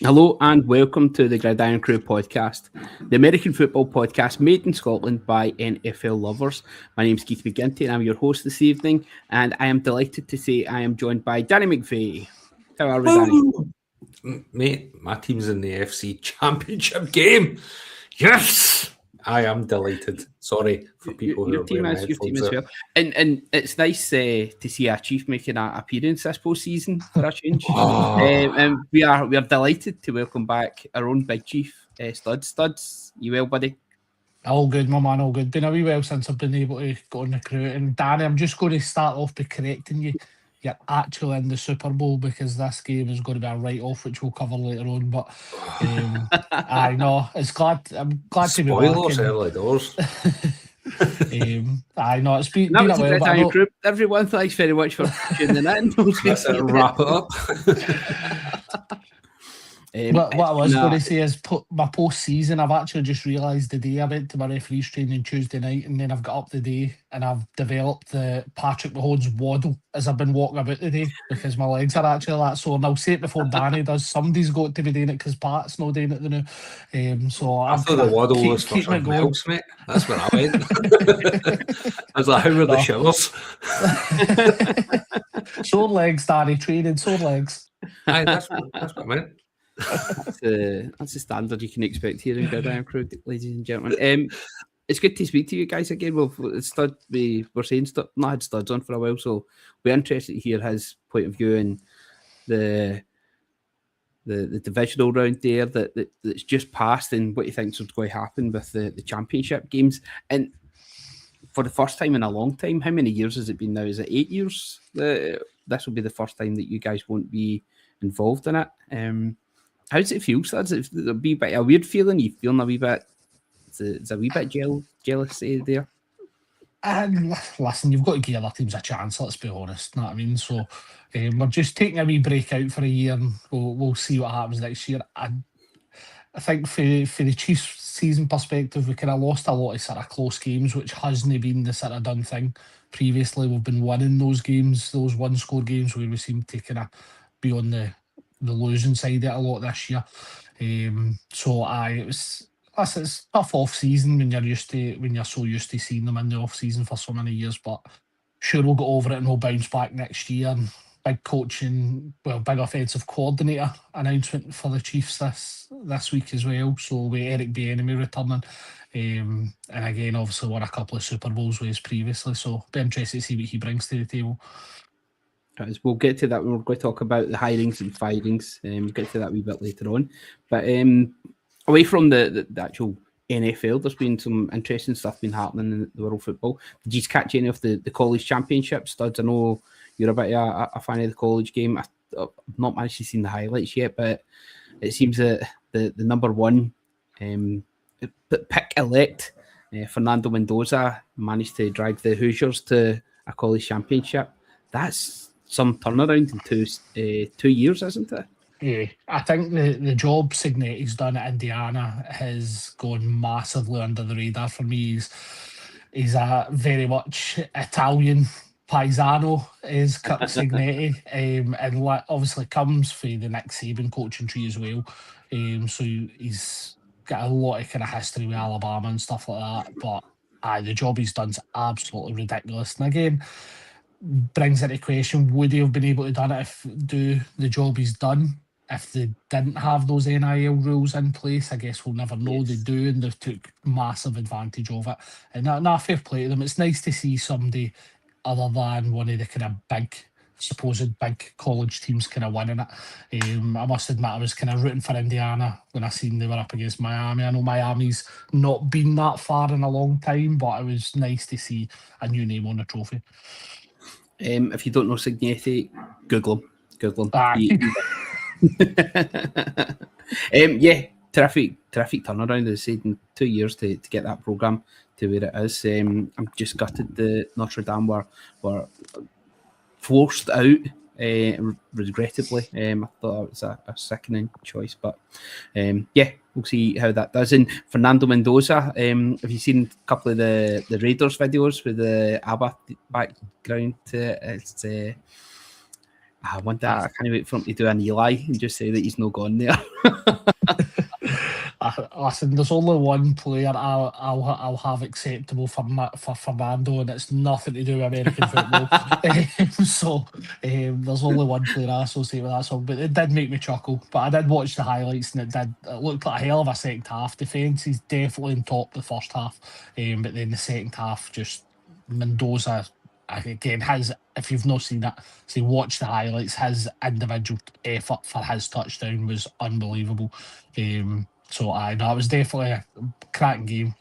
Hello and welcome to the Irn-Cru podcast, the American football podcast made in Scotland by NFL lovers. My name's Keith McGinty and I'm your host this evening, and I am delighted to say I am joined by Danny McVeigh. How are we, Danny? Mate, my team's in the FC Championship game. Yes! I am delighted. Sorry for people who are wearing my headphones. Your team as well. And it's nice to see our chief making an appearance this postseason for a change. And we are delighted to welcome back our own big chief, Studs. Studs, you well, buddy? All good, my man, all good. Been a wee while since I've been able to go on the crew. And Danny, I'm just going to start off by correcting you. You're actually in the Super Bowl because this game is going to be a write-off, which we'll cover later on. But I know I'm glad to be back. Spoilers early doors. I know it's been a while. But group. Everyone, thanks very much for tuning in. Let's wrap it up. What I was going to say is my post-season, I've actually just realised the day I went to my referee's training Tuesday night, and then I've got up the day and I've developed the Patrick Mahomes waddle as I've been walking about today because my legs are actually that sore. And I'll say it before Danny does. Somebody's got to be doing it because Pat's not doing it now. So I thought the waddle was for something else, mate. That's where I went. I was like, how were the showers? Sore legs, Danny. Training, sore legs. Aye, that's what I meant. That's the standard you can expect here in Irn-Cru, ladies and gentlemen. It's good to speak to you guys again. We're saying not had Studs on for a while, so we're interested to hear his point of view and the divisional round there that's just passed and what he thinks is going to happen with the championship games. And for the first time in a long time, how many years has it been now? Is it 8 years? This will be the first time that you guys won't be involved in it. How does it feel? So is it a wee bit a weird feeling? You feeling a wee bit? It's a wee bit jealousy there. And listen, you've got to give other teams a chance. Let's be honest. Know what I mean? So we're just taking a wee break out for a year, and we'll see what happens next year. I think for the Chiefs season perspective, we kind of lost a lot of sort of close games, which hasn't been the sort of done thing previously. We've been winning those games, those one-score games, where we seem to kind of be on the losing side of it a lot this year. It's tough off season when you're so used to seeing them in the off season for so many years. But sure, we'll get over it and we'll bounce back next year. And big offensive coordinator announcement for the Chiefs this week as well. So with Eric Bieniemy returning, and again, obviously won a couple of Super Bowls with us previously. So be interested to see what he brings to the table. We'll get to that when we're going to talk about the hirings and firings. We'll get to that a wee bit later on. But away from the actual NFL, there's been some interesting stuff been happening in the world of football. Did you catch any of the college championship Studs? I know you're a bit a fan of the college game. I've not managed to see the highlights yet, but it seems that the number one pick elect, Fernando Mendoza, managed to drag the Hoosiers to a college championship. That's some turnaround in 2 years, isn't it? Yeah, I think the job Signetti's done at Indiana has gone massively under the radar for me. He's a very much Italian paisano, is Kurt Signetti, and obviously comes from the Nick Saban coaching tree as well. So he's got a lot of kind of history with Alabama and stuff like that. But the job he's done is absolutely ridiculous. And again, brings into question, would he have been able to do the job he's done if they didn't have those NIL rules in place? I guess we'll never know. Yes. They do, and they've took massive advantage of it. And not fair play to them. It's nice to see somebody other than one of the kind of supposed big college teams kind of winning it. I must admit, I was kind of rooting for Indiana when I seen they were up against Miami. I know Miami's not been that far in a long time, but it was nice to see a new name on the trophy. If you don't know Signetti, Google him. Yeah, terrific turnaround, as I said, in 2 years to get that programme to where it is. I'm just gutted the Notre Dame were forced out, regrettably. I thought it was a sickening choice, but yeah, we'll see how that does. And Fernando Mendoza, have you seen a couple of the Raiders videos with the ABBA background? I wonder. I can't wait for him to do an Eli and just say that he's not gone there. Listen, there's only one player I'll have acceptable for Fernando, and it's nothing to do with American football. There's only one player I associate with that song, but it did make me chuckle. But I did watch the highlights, and it looked like a hell of a second half. Defence is definitely in top the first half, but then the second half, just Mendoza. Again, if you've not seen it, watch the highlights. His individual effort for his touchdown was unbelievable. So it was definitely a cracking game.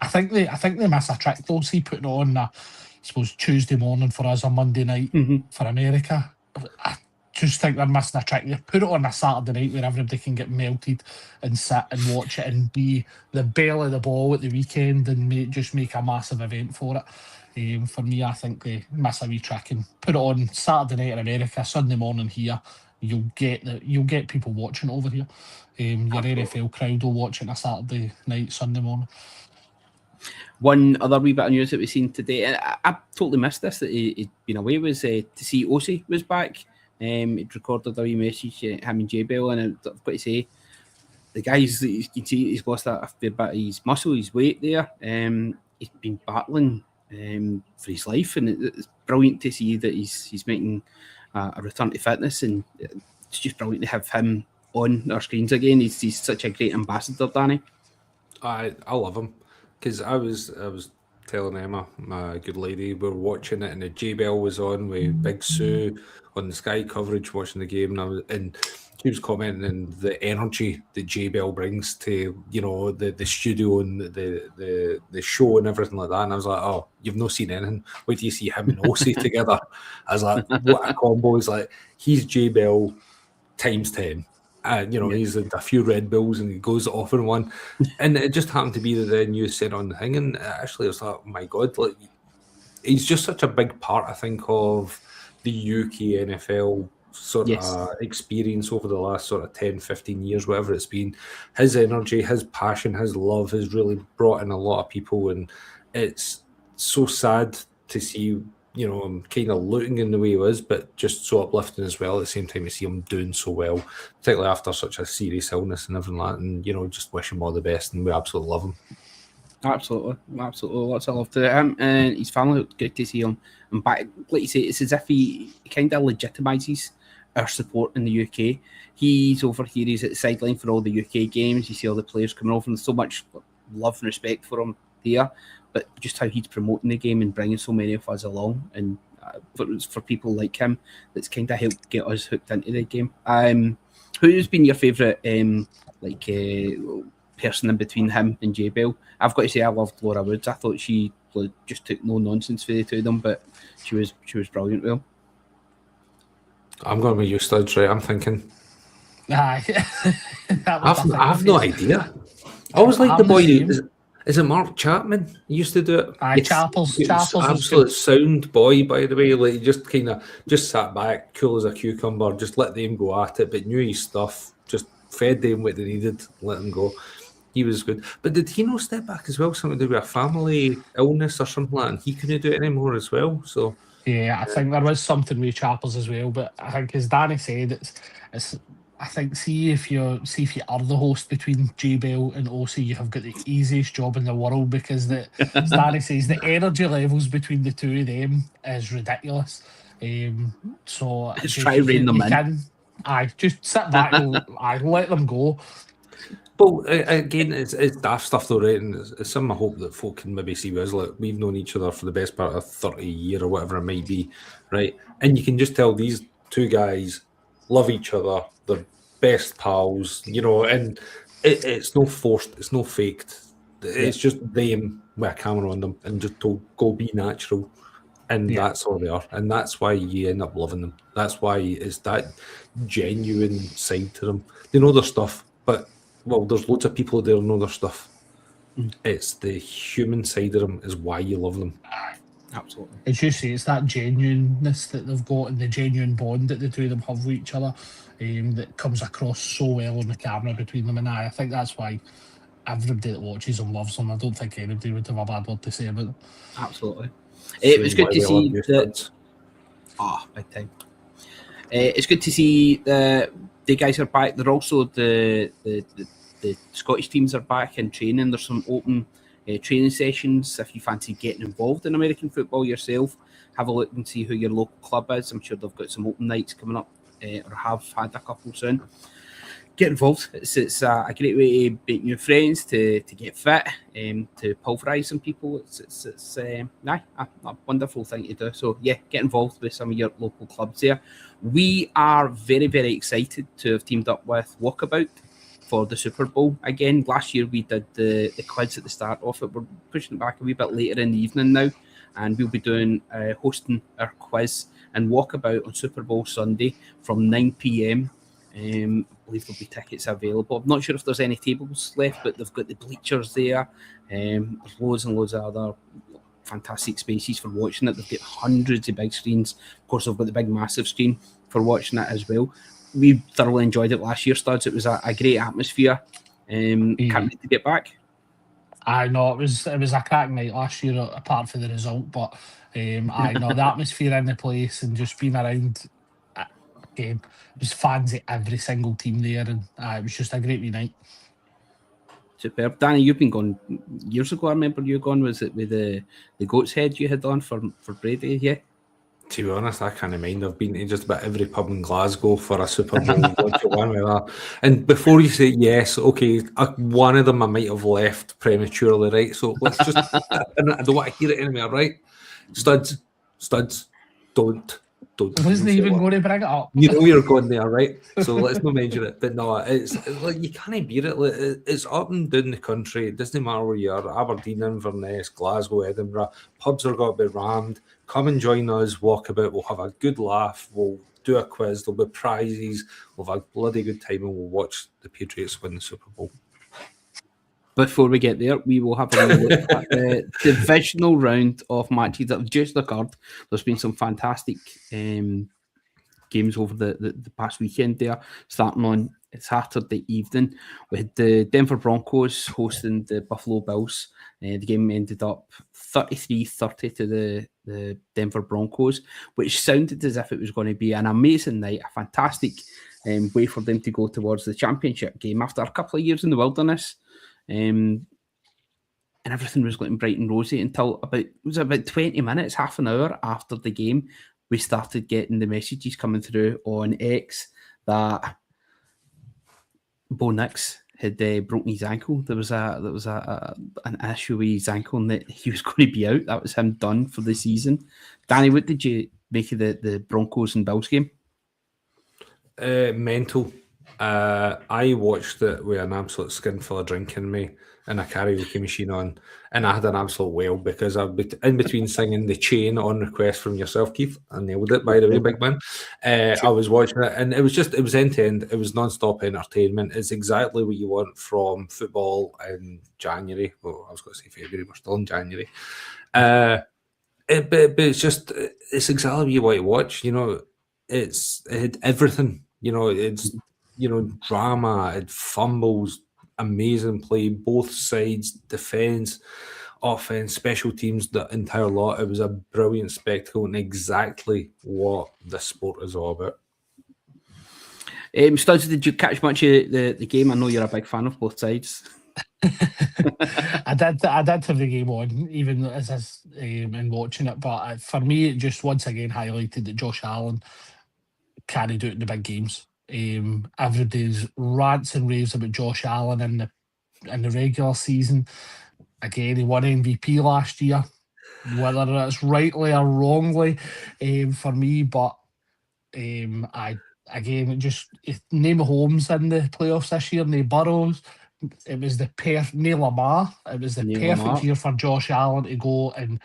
I think they miss a trick though. See, putting it on, I suppose Tuesday morning for us, a Monday night for America. I just think they're missing a trick. They put it on a Saturday night where everybody can get melted and sit and watch it and be the belle of the ball at the weekend and just make a massive event for it. For me, I think they miss a wee trick and put it on Saturday night in America, Sunday morning here. You'll get people watching over here. Your NFL crowd will watch it on a Saturday night, Sunday morning. One other wee bit of news that we've seen today, and I totally missed this, that he'd been away, was to see Ossie was back. He'd recorded a wee message, him and J-Bell, and I've got to say, the guys, you can see he's lost a fair bit of his muscle, his weight there. He's been battling for his life, and it's brilliant to see that he's making a return to fitness, and it's just brilliant to have him on our screens again. He's such a great ambassador, Danny. I love him, because I was telling Emma, my good lady, we were watching it, and the J-Bell was on with Big Sue on the Sky coverage watching the game, and she was commenting on the energy that J-Bell brings to, the studio and the show and everything like that. And I was like, oh, you've not seen anything. Wait till you see him and Ossie together. I was like, what a combo. He's like, he's J-Bell times 10. He's had a few Red Bulls and he goes off in one. And it just happened to be that then you said on the thing. And actually, I was like, oh my God, like, he's just such a big part, I think, of the UK NFL sort of experience over the last sort of 10, 15 years, whatever it's been. His energy, his passion, his love has really brought in a lot of people, and it's so sad to see, him kind of looting in the way he was, but just so uplifting as well at the same time to see him doing so well, particularly after such a serious illness and everything like that, and just wish him all the best, and we absolutely love him. Absolutely. Lots of love to him and his family. Good to see him back. Like you say, it's as if he kind of legitimises our support in the UK. He's over here, he's at the sideline for all the UK games. You see all the players coming over, and so much love and respect for him here. But just how he's promoting the game and bringing so many of us along, and for people like him, that's kind of helped get us hooked into the game. Who's been your favourite person in between him and J-Bell? I've got to say I loved Laura Woods. I thought she just took no nonsense for the two of them, but she was brilliant. Well, I'm going with you, Studs, right? I'm thinking. Aye. I've no idea. I always like the boy. Is it Mark Chapman? He used to do it. Aye, Chappell's absolute sound boy, by the way. Like, he just kind of sat back, cool as a cucumber, just let them go at it, but knew his stuff, just fed them what they needed, let them go. He was good. But did he not step back as well? Something to do with a family illness or something like that, and he couldn't do it anymore as well. So yeah, I think there was something with Chappell's as well. But I think, as Danny said, it's. I think see if you are the host between J-Bell and Ossie, you have got the easiest job in the world, because as Danny says, the energy levels between the two of them is ridiculous. So just try to rein them in. Just sit back and let them go. But again, it's daft stuff though, right? And it's something I hope that folk can maybe see with us. Like, we've known each other for the best part of 30 years or whatever it might be, right? And you can just tell these two guys love each other, they're best pals, and it's no forced, it's no faked. It's just them with a camera on them and just told, go be natural. And that's all they are. And that's why you end up loving them. That's why it's that genuine side to them. They know their stuff, but, well, there's loads of people there who know their stuff. It's the human side of them is why you love them. Absolutely. As you say, it's that genuineness that they've got and the genuine bond that the two of them have with each other that comes across so well on the camera between them. And I think that's why everybody that watches them loves them. I don't think anybody would have a bad word to say about them. Absolutely. It was good to see that. Big time. It's good to see the guys are back. They're also the Scottish teams are back in training. There's some open training sessions. If you fancy getting involved in American football yourself, have a look and see who your local club is. I'm sure they've got some open nights coming up, or have had a couple soon. Get involved. It's a great way to make new friends, to get fit, to pulverise some people. It's a wonderful thing to do. So yeah, get involved with some of your local clubs there. We are very, very excited to have teamed up with Walkabout for the Super Bowl again. Last year we did the quiz at the start of it. We're pushing it back a wee bit later in the evening now, and we'll be doing hosting our quiz and Walkabout on Super Bowl Sunday from 9 p.m. I believe there'll be tickets available. I'm not sure if there's any tables left, but they've got the bleachers there. There's loads and loads of other fantastic spaces for watching it. They've got hundreds of big screens. Of course, they've got the big massive screen for watching it as well. We thoroughly enjoyed it last year, Studs. It was a great atmosphere. Can't wait to get back. I know it was a cracking night last year, apart from the result. But I know the atmosphere in the place and just being around. Game. It was fans at every single team there, and it was just a great wee night. Superb. Danny, you've been gone years ago. I remember you gone. Was it with the goat's head you had on for Brady? Yeah. To be honest, I can't mind. I've been to just about every pub in Glasgow for a Super Bowl. One with that. And before you say yes, okay, one of them I might have left prematurely, right? So let's just. I don't want to hear it anymore, right? Studs, don't. I wasn't even going to bring it up. You know you're going there, right? So let's not mention it. But no, it's like you can't beat it. Like, it's up and down the country. It doesn't matter where you are. Aberdeen, Inverness, Glasgow, Edinburgh. Pubs are going to be rammed. Come and join us. Walkabout. We'll have a good laugh. We'll do a quiz. There'll be prizes. We'll have a bloody good time, and we'll watch the Patriots win the Super Bowl. Before we get there, we will have a look at the divisional round of matches that have just occurred. There's been some fantastic games over the past weekend there. Starting on Saturday evening, we had the Denver Broncos hosting the Buffalo Bills. The game ended up 33-30 to the Denver Broncos, which sounded as if it was going to be an amazing night, a fantastic way for them to go towards the championship game after a couple of years in the wilderness. And everything was looking bright and rosy until about 20 minutes, half an hour after the game, we started getting the messages coming through on X that Bo Nix had broken his ankle. There was an issue with his ankle and that he was going to be out. That was him done for the season. Danny, what did you make of the Broncos and Bills game? Mental. I watched it with an absolute skin full of drink in me and a karaoke machine on, and I had an absolute whale because I've been in between singing The Chain on request from yourself, Keith. I nailed it, by the way, big man. I was watching it, and it was end to end. It was non-stop entertainment. It's exactly what you want from football in January. Well, I was going to say February. We're still in January. But it's exactly what you want to watch. You know, it had everything. You know, it's drama, it fumbles, amazing play, both sides, defence, offence, special teams, the entire lot. It was a brilliant spectacle and exactly what the sport is all about. Studs, did you catch much of the game? I know you're a big fan of both sides. I did have the game on, even as in watching it. But for me, it just once again highlighted that Josh Allen carried out in the big games. Everybody's rants and raves about Josh Allen in the regular season. Again, he won MVP last year, whether it's rightly or wrongly for me. But name Mahomes in the playoffs this year, name Burrows. It was Neil Lamar. It was the perfect year for Josh Allen to go and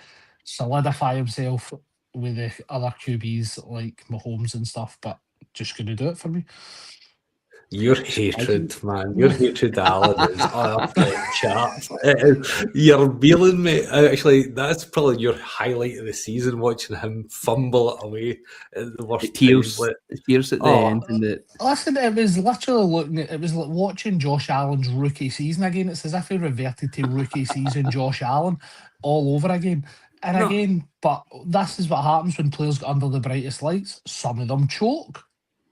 solidify himself with the other QBs like Mahomes and stuff. But just going to do it for me. Your hatred, man. Your hatred, Alan, is off the charts. You're reeling me. Actually, that's probably your highlight of the season, watching him fumble it away at the worst tears at the end. Listen, it was literally it was like watching Josh Allen's rookie season again. It's as if he reverted to rookie season Josh Allen all over again. And again, but this is what happens when players get under the brightest lights. Some of them choke.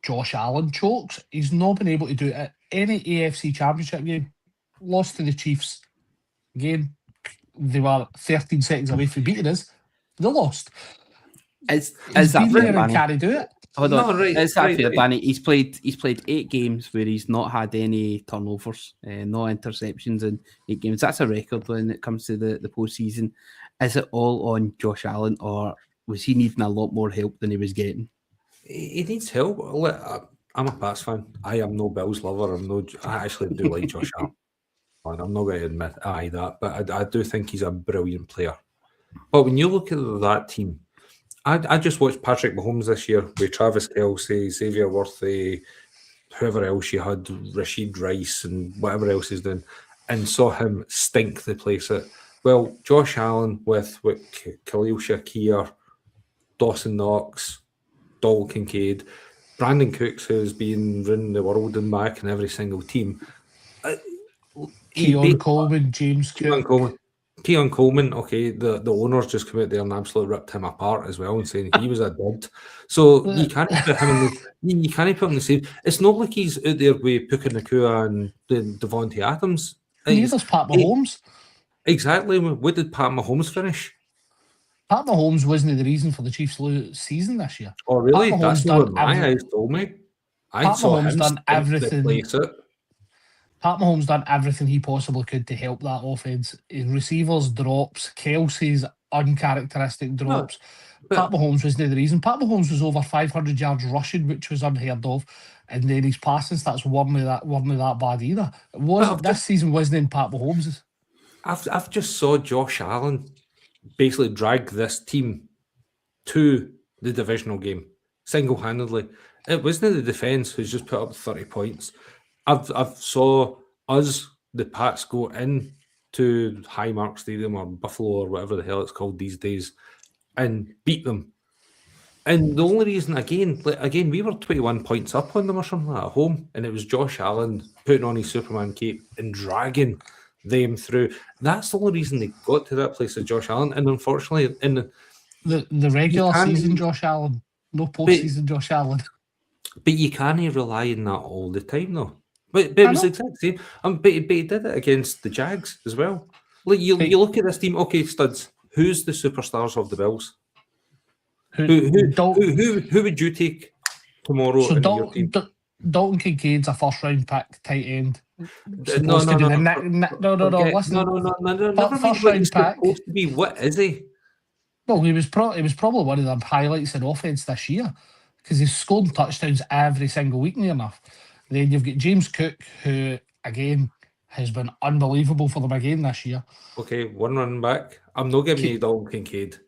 Josh Allen chokes. He's not been able to do it at any AFC Championship game. Lost to the Chiefs. Again, they were 13 seconds away from beating us. They lost. Is He's that been fair, there and Danny? can't do it. Hold No, on. right, Is that right, fair, right. Danny? He's played 8 games where he's not had any turnovers, no interceptions in 8 games. That's a record when it comes to the postseason. Is it all on Josh Allen, or was he needing a lot more help than he was getting? He needs help. Look, I'm a Pats fan. I am no Bills lover. I actually do like Josh Allen. I'm not going to admit that, but I do think he's a brilliant player. But when you look at that team, I just watched Patrick Mahomes this year with Travis Kelce, Xavier Worthy, whoever else you had, Rashid Rice, and whatever else he's doing, and saw him stink the place out. Well, Josh Allen with Khalil Shakir, Dawson Knox, Dalton Kincaid, Brandon Cooks, who's been running the world and back in every single team. Keon Coleman, James Cook. Keon Coleman, okay, the owners just come out there and absolutely ripped him apart as well and saying he was a dud. So you can't put him in you can't put him in the same. It's not like he's out there with Puka Nakua and Devontae Adams. Neither's Pat Mahomes. Exactly. What did Pat Mahomes finish? Pat Mahomes wasn't the reason for the Chiefs' season this year. Oh, really? Pat Mahomes That's done what my eyes told me. Pat saw Mahomes him done stink the everything. place out. Pat Mahomes done everything he possibly could to help that offense. His receivers drops, Kelsey's uncharacteristic drops. Pat Mahomes wasn't the reason. Pat Mahomes was over 500 yards rushing, which was unheard of, and then his passing stats weren't that bad either. This season wasn't in Pat Mahomes'. I've just saw Josh Allen basically drag this team to the divisional game single-handedly. It wasn't the defense who's just put up 30 points. I've saw us, the Pats, go in to Highmark Stadium or Buffalo or whatever the hell it's called these days and beat them. And the only reason, again, we were 21 points up on them or something like that at home, and it was Josh Allen putting on his Superman cape and dragging them through. That's the only reason they got to that place of Josh Allen. And unfortunately, in the regular season, Josh Allen, no postseason Josh Allen. But you can't rely on that all the time, though. But it was the exact same. But he did it against the Jags as well. Like you look at this team. Okay, studs. Who's the superstars of the Bills? Who would you take tomorrow in your team? Dalton Kincaid's a first-round pick, tight end. No. Listen. First-round pick. Supposed to be. What is he? Well, he was probably one of the highlights in offense this year because he's scored touchdowns every single week, near enough. Then you've got James Cook, who again has been unbelievable for them again this year. Okay, one run back. I'm not giving you Dalton Kincaid.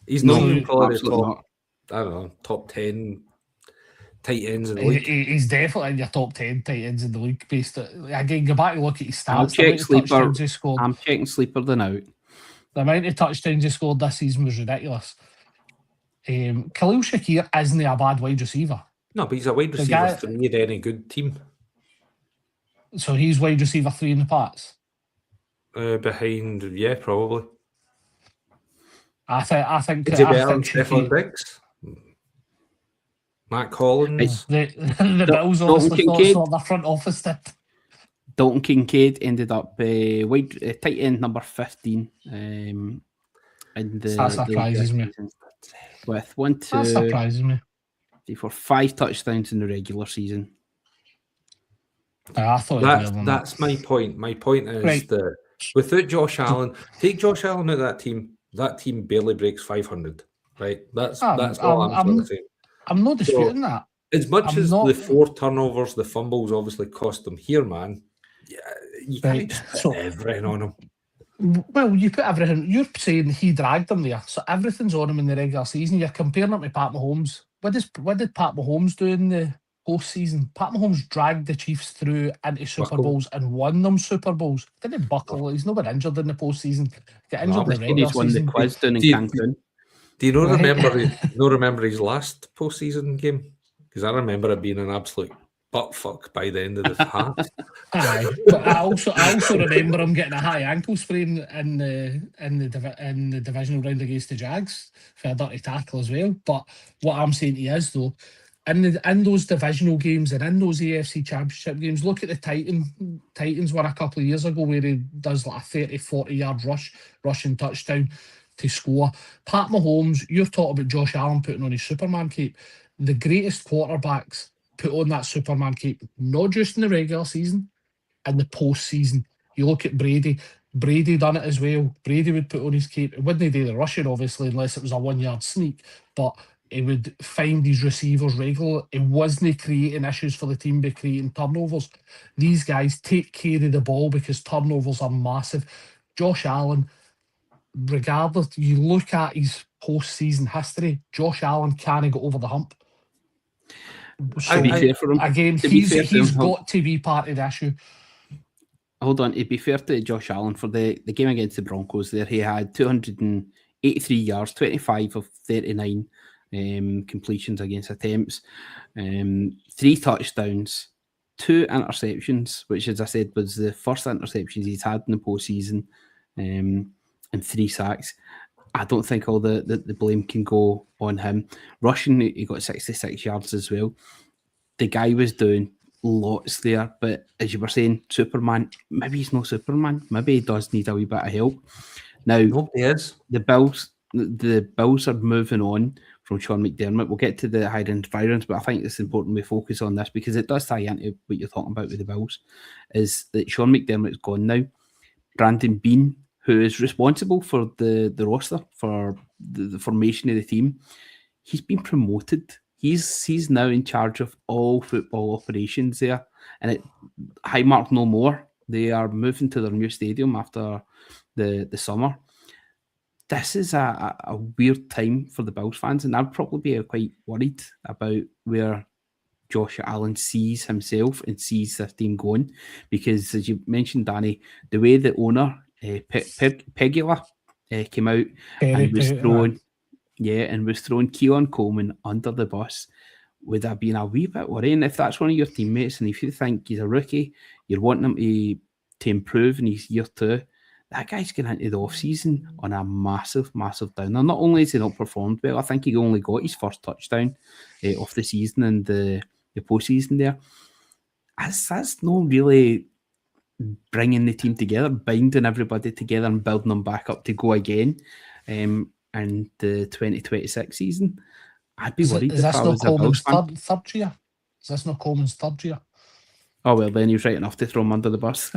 He's not even probably the top. I don't know, top 10 tight ends in the league. He's definitely in your top 10 tight ends in the league. Based again, go back and look at his stats. I'm checking Sleeper than out. The amount of touchdowns he scored this season was ridiculous. Khalil Shakir isn't a bad wide receiver. No, but he's a wide receiver 3 in any good team. So he's wide receiver 3 in the Pats? Behind, yeah, probably. I think. Is he better than Stephon Diggs? Matt Collins? The Bills obviously thought the front office did. Dalton Kincaid ended up tight end number 15. And that surprises me. With 1, 2, that surprises me. 3, 4, 5 touchdowns in the regular season. I thought that's my point. My point is that without Josh Allen, take Josh Allen out of that team barely breaks 500. Right? That's all I'm saying. I'm not disputing that. As much as the 4 turnovers, the fumbles obviously cost them here, man. Yeah, you can't just put everything on him. Well, you put everything. You're saying he dragged them there, so everything's on him in the regular season. You're comparing him to Pat Mahomes. What did Pat Mahomes do in the postseason? Pat Mahomes dragged the Chiefs through into Super Bowls and won them Super Bowls. Didn't buckle. He's not been injured in the postseason. Got injured in the regular he's won season. the quiz down in Cancun. Do you remember his last postseason game? Because I remember it being an absolute butt fuck by the end of the half. Aye, but I also remember him getting a high ankle sprain in the divisional round against the Jags for a dirty tackle as well. But what I'm saying to you is though, in those divisional games and in those AFC Championship games, look at the Titans one a couple of years ago where he does like a 30, 40 yard rushing touchdown to score. Pat Mahomes, you're talking about Josh Allen putting on his Superman cape. The greatest quarterbacks put on that Superman cape, not just in the regular season, in the postseason. You look at Brady done it as well. Brady would put on his cape. It wouldn't do the rushing, obviously, unless it was a 1 yard sneak, but he would find these receivers regularly. It wasn't creating issues for the team by creating turnovers. These guys take care of the ball because turnovers are massive. Josh Allen, regardless, you look at his postseason history, Josh Allen can't get over the hump. So, To be fair for him, again, to be fair to he's him, got to be part of the issue. Hold on, to be fair to Josh Allen, for the game against the Broncos there, he had 283 yards, 25 of 39 completions against attempts, 3 touchdowns, 2 interceptions, which, as I said, was the first interceptions he's had in the postseason, and 3 sacks. I don't think all the blame can go on him. Rushing, he got 66 yards as well. The guy was doing lots there, but as you were saying, Superman, maybe he's no Superman. Maybe he does need a wee bit of help. Now, Nobody is. The Bills are moving on from Sean McDermott. We'll get to the hiring environs, but I think it's important we focus on this because it does tie into what you're talking about with the Bills, is that Sean McDermott's gone now. Brandon Bean, who is responsible for the roster, for the formation of the team, he's been promoted. He's now in charge of all football operations there. And at Highmark no more. They are moving to their new stadium after the summer. This is a weird time for the Bills fans, and I'd probably be quite worried about where Josh Allen sees himself and sees this team going. Because, as you mentioned, Danny, the way the owner, Pegula, came out and was throwing Keon Coleman under the bus, would have been a wee bit worrying. If that's one of your teammates and if you think he's a rookie, you're wanting him to improve in his year 2, that guy's going into the off-season on a massive, massive downer. Not only has he not performed well, I think he only got his first touchdown of the season in the postseason there. That's not really bringing the team together, binding everybody together and building them back up to go again in the 2026 season. I'd be worried if I was a Bills fan. Third year? Is this not Coleman's third year? Oh, well, then he was right enough to throw him under the bus.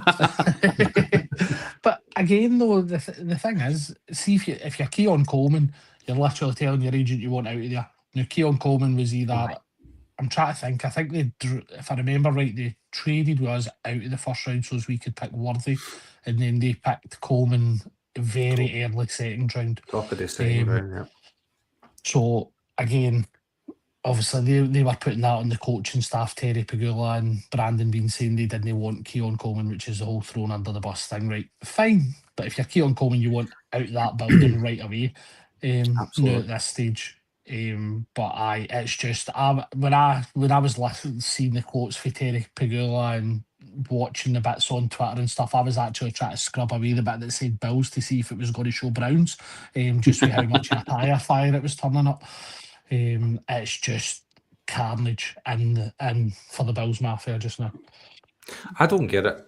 But again, though, the thing is, see, if you're Keon Coleman, you're literally telling your agent you want out of there. Now, Keon Coleman was either... I'm trying to think. I think if I remember right, they traded with us out of the first round so as we could pick Worthy, and then they picked Coleman very early second round. Top of the second round, yeah. So, again, obviously they were putting that on the coaching staff, Terry Pegula and Brandon Bean, saying they didn't want Keon Coleman, which is the whole thrown under the bus thing, right? Fine. But if you're Keon Coleman, you want out that building right away. Absolutely. At this stage. But it's just when I was seeing the quotes for Terry Pegula and watching the bits on Twitter and stuff, I was actually trying to scrub away the bit that said Bills to see if it was going to show Browns, just with how much of a tire fire it was turning up. It's just carnage and for the Bills Mafia just now. I don't get it.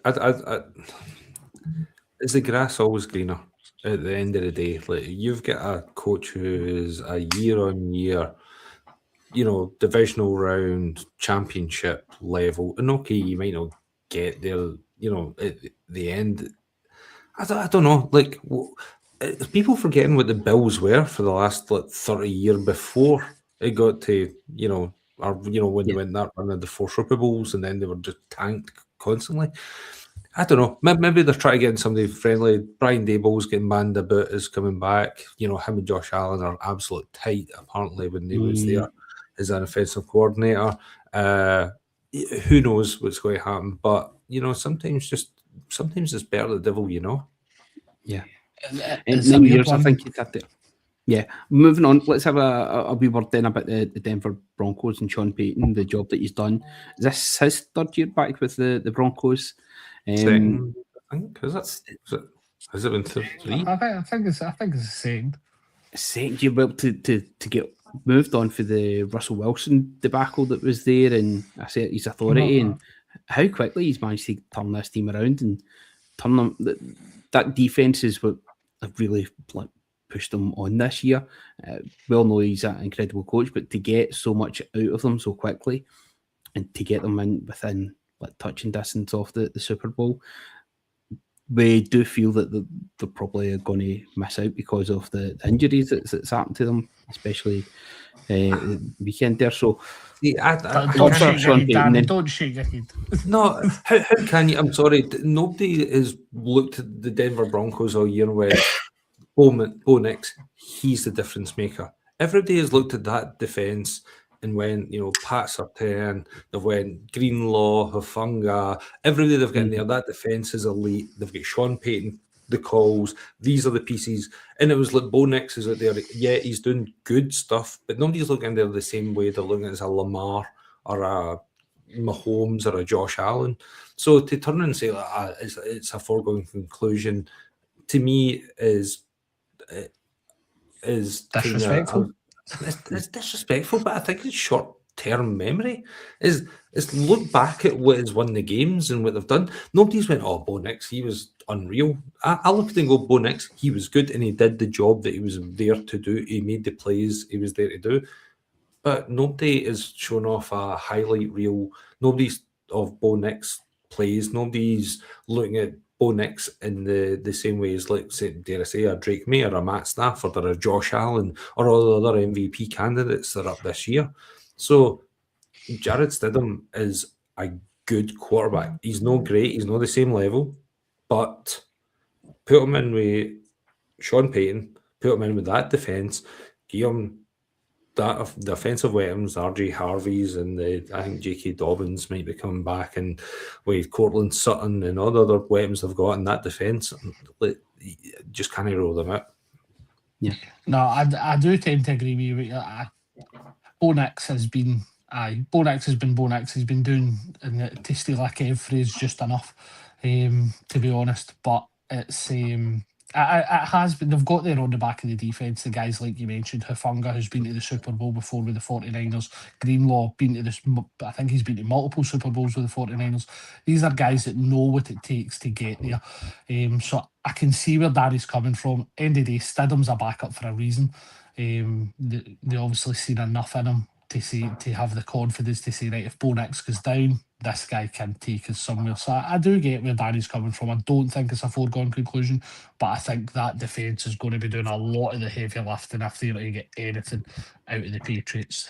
Is the grass always greener? At the end of the day, like, you've got a coach who is a year-on-year, divisional round, championship level, and okay, you might not get there, at the end. I don't know. Like, is people forgetting what the Bills were for the last 30 years before it got to, when they went that run of the 4 Super Bowls, and then they were just tanked constantly. I don't know. Maybe they're trying to get in somebody friendly. Brian Daboll's getting banned about is coming back. Him and Josh Allen are absolute tight, apparently, when he was there as an offensive coordinator. Who knows what's going to happen? But, sometimes it's better the devil, Yeah. In 9 years, I think he's had it. Yeah. Moving on, let's have a wee word then about the Denver Broncos and Sean Payton, the job that he's done. Is this his third year back with the Broncos? Second, I think, is it? Has it been 3? I think it's the second. Second year, well, to get moved on for the Russell Wilson debacle that was there, and I said his authority and how quickly he's managed to turn this team around and turn them. That defense is what have really pushed them on this year. We all know he's an incredible coach, but to get so much out of them so quickly and to get them in within touching distance of the Super Bowl, we do feel that they're probably going to miss out because of the injuries that's happened to them, especially the weekend there. So, don't shake your head. No, how can you? I'm sorry, nobody has looked at the Denver Broncos all year with Bo Nix. He's the difference maker. Everybody has looked at that defense and when Pat Surtain, they've went Greenlaw, Hufanga, everybody they've got in there, that defence is elite. They've got Sean Payton, the calls, these are the pieces. And it was like Bo Nix is out there, yeah, he's doing good stuff, but nobody's looking there the same way they're looking at a Lamar or a Mahomes or a Josh Allen. So to turn and say it's a foregone conclusion, to me is disrespectful. It's disrespectful, but I think it's short-term memory. Is look back at what has won the games and what they've done. Nobody's went, oh, Bo Nix, he was unreal. I look at it and go, Bo Nix, he was good and he did the job that he was there to do. He made the plays he was there to do. But nobody is showing off a highlight reel. Nobody's of Bo Nix plays. Nobody's looking at Bo Nix in the same way as, like, say, dare I say, a Drake May or a Matt Stafford or a Josh Allen or all the other MVP candidates that are up this year. So Jared Stidham is a good quarterback. He's not great. He's not the same level. But put him in with Sean Payton, put him in with that defence, give him that the offensive weapons, RJ Harvey's and I think J.K. Dobbins might be coming back, and with Cortland Sutton and all the other weapons they've got in that defence, just can't roll them out. Yeah, no, I do tend to agree with you. Bo Nix has been Bo Nix has been Bo Nix. He's been doing, to steal a Kev phrase, just enough, to be honest. But it's it has been, they've got there on the back of the defence. The guys like you mentioned, Hufanga, who's been to the Super Bowl before with the 49ers, Greenlaw, been to this, I think he's been to multiple Super Bowls with the 49ers. These are guys that know what it takes to get there. So I can see where Danny's coming from. End of the day, Stidham's a backup for a reason. They obviously seen enough in him to have the confidence to say, right, if Bo Nix goes down, this guy can take us somewhere. So I do get where Danny's coming from. I don't think it's a foregone conclusion, but I think that defence is going to be doing a lot of the heavy lifting if they're going to get anything out of the Patriots.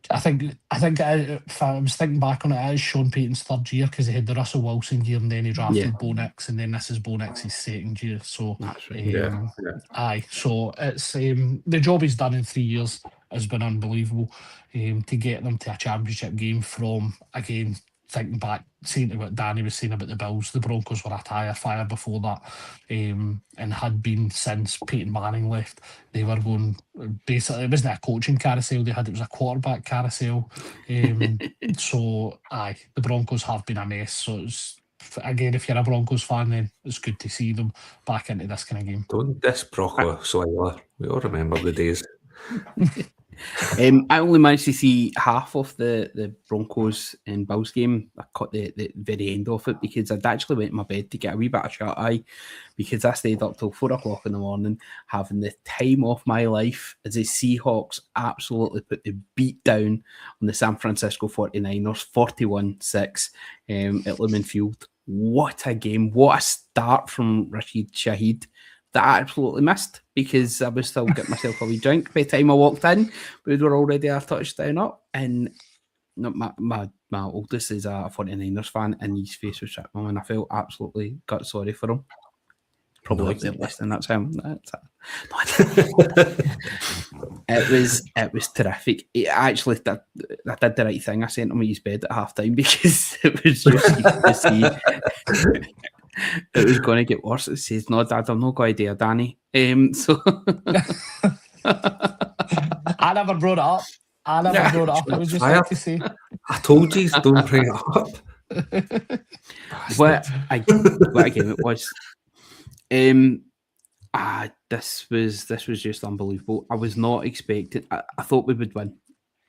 I think if I was thinking back on it, it is Sean Payton's third year because he had the Russell Wilson year and then he drafted Bo Nix, and then this is Bo Nix's second year. So that's right. So it's the job he's done in 3 years has been unbelievable. To get them to a championship game from, again, thinking back, saying to what Danny was saying about the Bills, the Broncos were a tire fire before that, and had been since Peyton Manning left. They were going, basically, it wasn't a coaching carousel they had, it was a quarterback carousel. So the Broncos have been a mess. So it's, again, if you're a Broncos fan, then it's good to see them back into this kind of game. Don't diss Brock Osweiler. We all remember the days. I only managed to see half of the Broncos and Bills game. I caught the very end of it because I'd actually went to my bed to get a wee bit of shut eye because I stayed up till 4 o'clock in the morning having the time of my life as the Seahawks absolutely put the beat down on the San Francisco 49ers 41-6 at Lumen Field. What a game. What a start from Rashid Shaheed that I absolutely missed because I was still getting myself a wee drink by the time I walked in. We were already a touchdown up, and my oldest is a 49ers fan, and his face was shut, and I felt absolutely gut sorry for him. Probably if they're listening, that's him. It was terrific. I did the right thing. I sent him to his bed at half time because it was just to see. It was going to get worse. It says, no, Dad, I'm not going to do it, Danny. So I never brought it up. I was just like to say. I told you, don't bring it up. What a game it was. This was just unbelievable. I was not expecting. I thought we would win,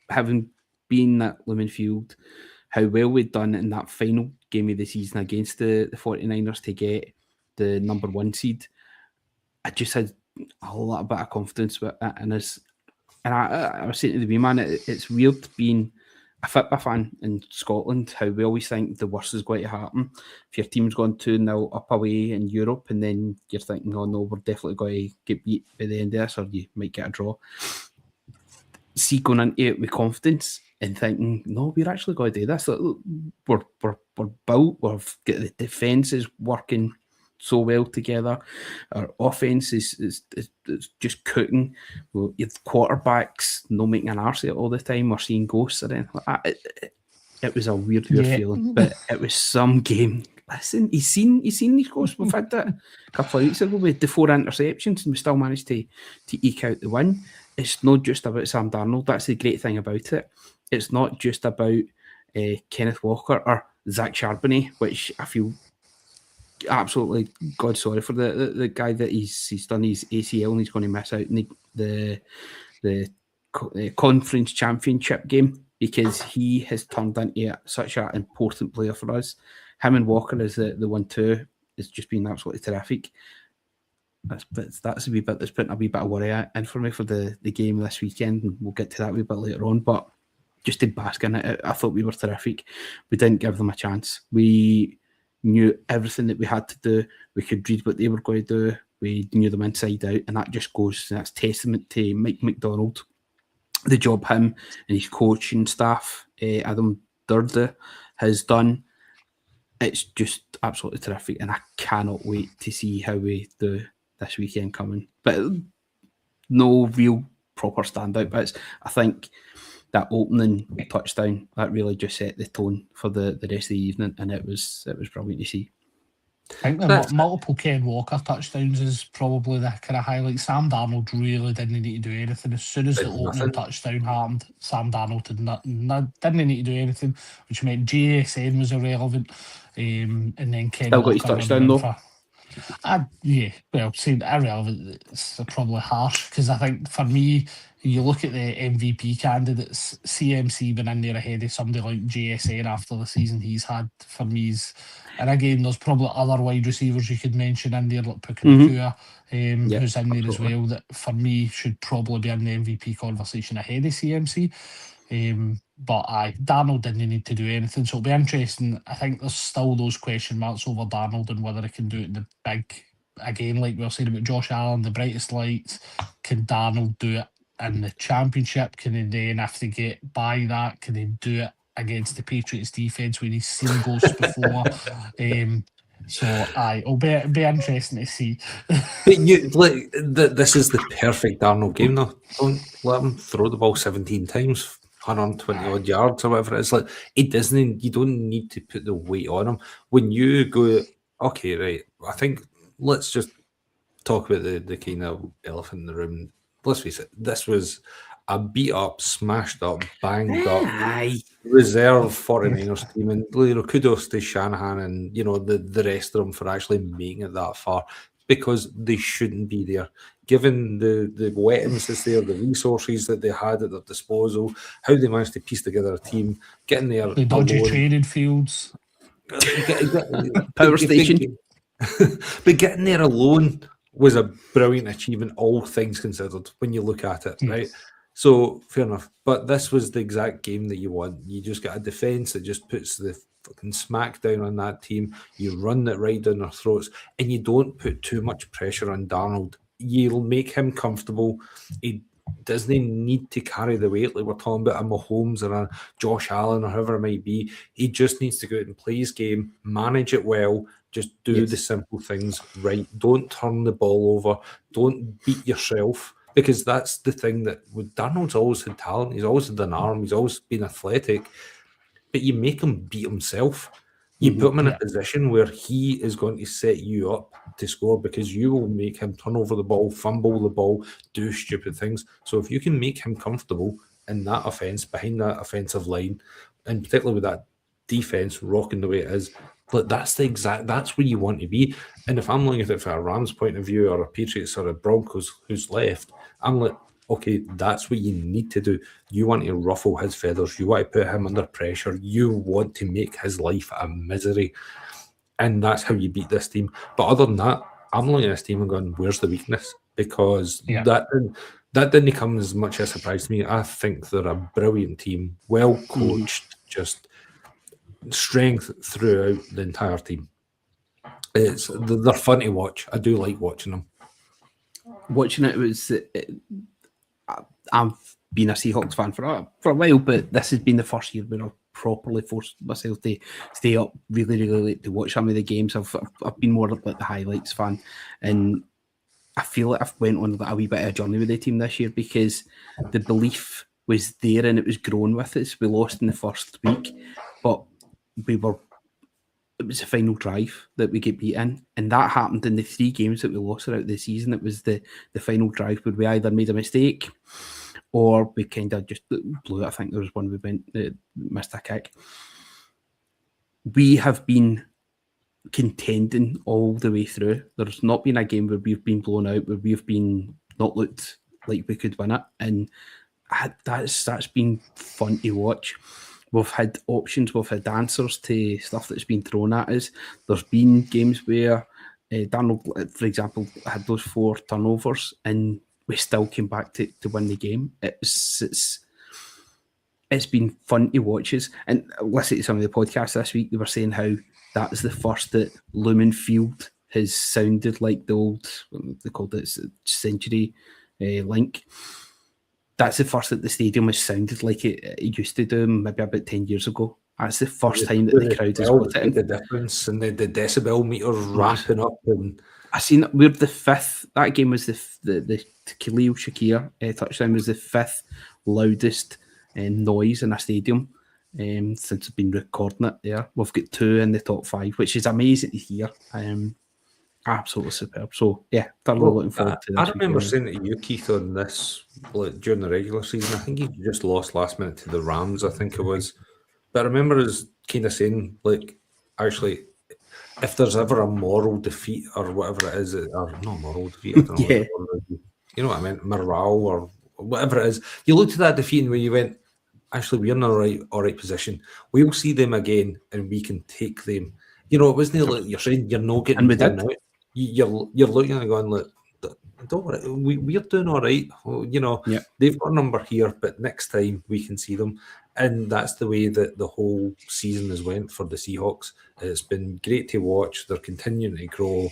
having been at Lumen Field, how well we'd done in that final game of the season against the 49ers to get the number 1 seed. I just had a little bit of confidence in us. And I was saying to the wee man, it's weird being a football fan in Scotland, how we always think the worst is going to happen. If your team's gone 2-0 up away in Europe, and then you're thinking, oh no, we're definitely going to get beat by the end of this, or you might get a draw. See, going into it with confidence and thinking, no, we're actually going to do this. We're built, we've got the defences working so well together. Our offense is just cooking. Well, your quarterbacks no making an arse of it all the time. We're seeing ghosts or anything like that. It was a weird feeling, but it was some game. Listen, he's seen these ghosts. We've had that a couple of weeks ago with the 4 interceptions, and we still managed to eke out the win. It's not just about Sam Darnold. That's the great thing about it. It's not just about Kenneth Walker or Zach Charbonnet, which I feel absolutely God sorry for the guy that he's done his ACL and he's going to miss out in the conference championship game, because he has turned into such an important player for us. Him and Walker as the 1-2 has just been absolutely terrific. That's a wee bit that's putting a wee bit of worry in for me for the game this weekend, and we'll get to that a wee bit later on. But just to bask in it, I thought we were terrific. We didn't give them a chance. We knew everything that we had to do. We could read what they were going to do. We knew them inside out, and that just goes, that's testament to Mike McDonald, the job him and his coaching staff, Adam Durda, has done. It's just absolutely terrific, and I cannot wait to see how we do this weekend coming. But no real proper standout bits. I think that opening touchdown, that really just set the tone for the rest of the evening, and it was brilliant to see. I think the multiple Ken Walker touchdowns is probably the kind of highlight. Sam Darnold really didn't need to do anything. As soon as the opening touchdown happened, Sam Darnold didn't need to do anything, which meant JSN was irrelevant. And then Ken still Walker got his touchdown though. Yeah, well, saying irrelevant, it's probably harsh, because I think for me, you look at the MVP candidates, CMC been in there ahead of somebody like JSN after the season he's had. For me, and again, there's probably other wide receivers you could mention in there, like Puka who's in there as well, that for me should probably be in the MVP conversation ahead of CMC. But Darnold didn't need to do anything, so it'll be interesting. I think there's still those question marks over Darnold and whether he can do it in the big, again, like we were saying about Josh Allen, the brightest lights. Can Darnold do it in the championship? Can he then, if they get by that, can he do it against the Patriots defence when he's seen ghosts before? So it'll be interesting to see. But this is the perfect Darnold game though. Don't let him throw the ball 17 times. 120 odd yards or whatever it is. Like, it doesn't, you don't need to put the weight on him. When you go, okay, right, I think let's just talk about the kind of elephant in the room. Let's face it, this was a beat up, smashed up, banged up reserve 49ers team, and kudos to Shanahan and the rest of them for actually making it that far, because they shouldn't be there. Given the weapons that's there, the resources that they had at their disposal, how they managed to piece together a team, getting there. The dodgy training fields. Power station. But getting there alone was a brilliant achievement, all things considered, when you look at it, right? So, fair enough. But this was the exact game that you want. You just got a defence that just puts the fucking smack down on that team. You run it right down their throats, and you don't put too much pressure on Darnold. You'll make him comfortable. He doesn't need to carry the weight like we're talking about a Mahomes or a Josh Allen or whoever it might be. He just needs to go out and play his game, manage it well, just do the simple things right. Don't turn the ball over. Don't beat yourself, because that's the thing that with Darnold's always had talent. He's always had an arm. He's always been athletic. But you make him beat himself. You put him in a position where he is going to set you up to score, because you will make him turn over the ball, fumble the ball, do stupid things. So if you can make him comfortable in that offense, behind that offensive line, and particularly with that defense rocking the way it is, But that's where you want to be. And if I'm looking at it from a Rams point of view or a Patriots or a Broncos who's left, I'm like, okay, that's what you need to do. You want to ruffle his feathers. You want to put him under pressure. You want to make his life a misery. And that's how you beat this team. But other than that, I'm looking at this team and going, where's the weakness? Because that didn't come as much as a surprise to me. I think they're a brilliant team, well coached, just strength throughout the entire team. They're fun to watch. I do like watching them. Watching it was, I've been a Seahawks fan for a while, but this has been the first year where I've properly forced myself to stay up really late to watch some of the games. I've been more like the highlights fan, and I feel like I've went on a wee bit of a journey with the team this year because the belief was there and it was growing with us. We lost in the first week, but it was the final drive that we get beat in, and that happened in the 3 games that we lost throughout the season. It was the final drive where we either made a mistake or we kind of just blew it. I think there was one we missed a kick. We have been contending all the way through. There's not been a game where we've been blown out, where we've been not looked like we could win it, and that's been fun to watch. We've had options, we've had answers to stuff that's been thrown at us. There's been games where Darnold, for example, had those 4 turnovers and we still came back to win the game. It's been fun to watch us. And listen to some of the podcasts this week, they were saying how that was the first that Lumen Field has sounded like the old, they called it Century Link. That's the first that the stadium has sounded like it used to do, maybe about 10 years ago. That's the first time that the crowd has got it in. The difference and the decibel meters ramping up. And I seen that we're the 5th. That game was the Khalil Shakir touchdown was the 5th loudest noise in a stadium since we've been recording it there. We've got 2 in the top 5, which is amazing to hear. Absolutely superb. So yeah, thoroughly looking forward to this. I remember saying to you, Keith, on this during the regular season. I think he just lost last minute to the Rams, I think it was. But I remember us kind of saying, like, actually, if there's ever a moral defeat or whatever it is, or not moral defeat, I don't know, you know what I meant, morale or whatever it is, you looked at that defeat and where you went, actually, we're in the all right position. We'll see them again and we can take them. You know, it wasn't like you're saying you're not getting blown out. You're looking and going, look, don't worry, we're doing all right. You know, they've got a number here, but next time we can see them. And that's the way that the whole season has went for the Seahawks. It's been great to watch. They're continuing to grow.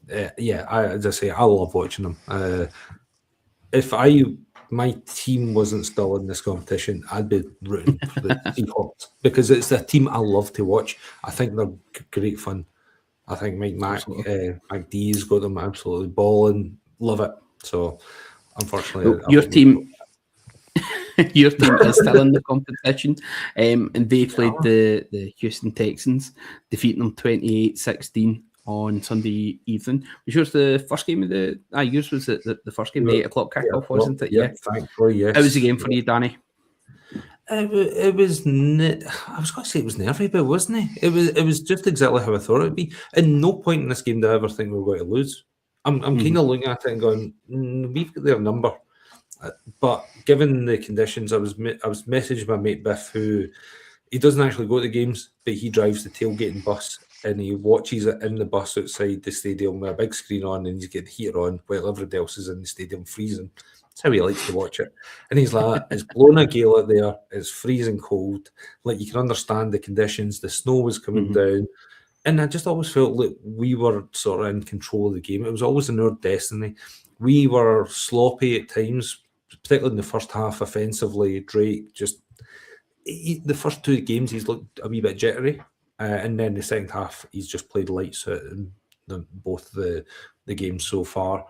As I say, I love watching them. If my team wasn't still in this competition, I'd be rooting for the Seahawks because it's a team I love to watch. I think they're great fun. I think Mike D's got them absolutely balling. Love it. So, unfortunately, your team is still in the competition, and they played the Houston Texans, defeating them 28-16 on Sunday evening. Was yours the first game of the? Yours was the first game, the 8 o'clock kickoff, wasn't it? Yeah, thankfully, yes. How was the game for you, Danny? It was. I was going to say it was nervy, but wasn't it? It was just exactly how I thought it would be. At no point in this game did I ever think we were going to lose. I'm kind of looking at it and going, we've got their number. But given the conditions, I was messaging my mate Biff, who he doesn't actually go to the games, but he drives the tailgating bus and he watches it in the bus outside the stadium with a big screen on, and he's getting the heater on while everybody else is in the stadium freezing. That's how he likes to watch it. And he's like, it's blowing a gale out there, it's freezing cold, like you can understand the conditions, the snow was coming down, and I just always felt like we were sort of in control of the game. It was always in our destiny. We were sloppy at times, particularly in the first half offensively. Drake the first 2 games he's looked a wee bit jittery, and then the second half he's just played lights out in both the games so far.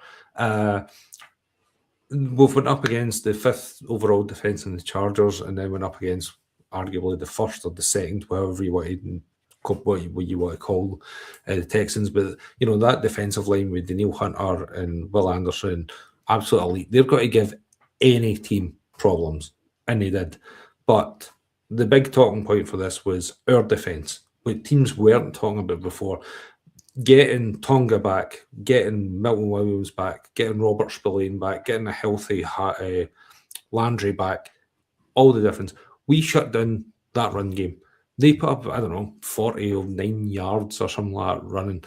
We've went up against the 5th overall defence in the Chargers, and then went up against arguably the 1st or the 2nd, whatever you want to call the Texans. But you know, that defensive line with Daniil Hunter and Will Anderson, absolute elite. They've got to give any team problems, and they did. But the big talking point for this was our defence. what teams weren't talking about before. Getting Tonga back, getting Milton Williams back, getting Robert Spillane back, getting a healthy Landry back, all the difference. We shut down that run game. They put up, I don't know, 49 yards or something like that running.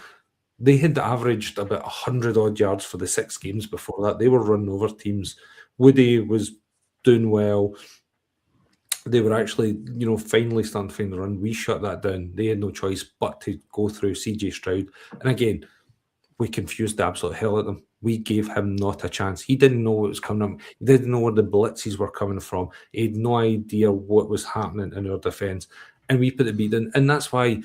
They had averaged about 100 odd yards for the 6 games before that. They were running over teams. Woody was doing well. They were actually, finally starting to find the run. We shut that down. They had no choice but to go through CJ Stroud. And again, we confused the absolute hell out of them. We gave him not a chance. He didn't know what was coming up. He didn't know where the blitzes were coming from. He had no idea what was happening in our defence. And we put the beat in. And that's why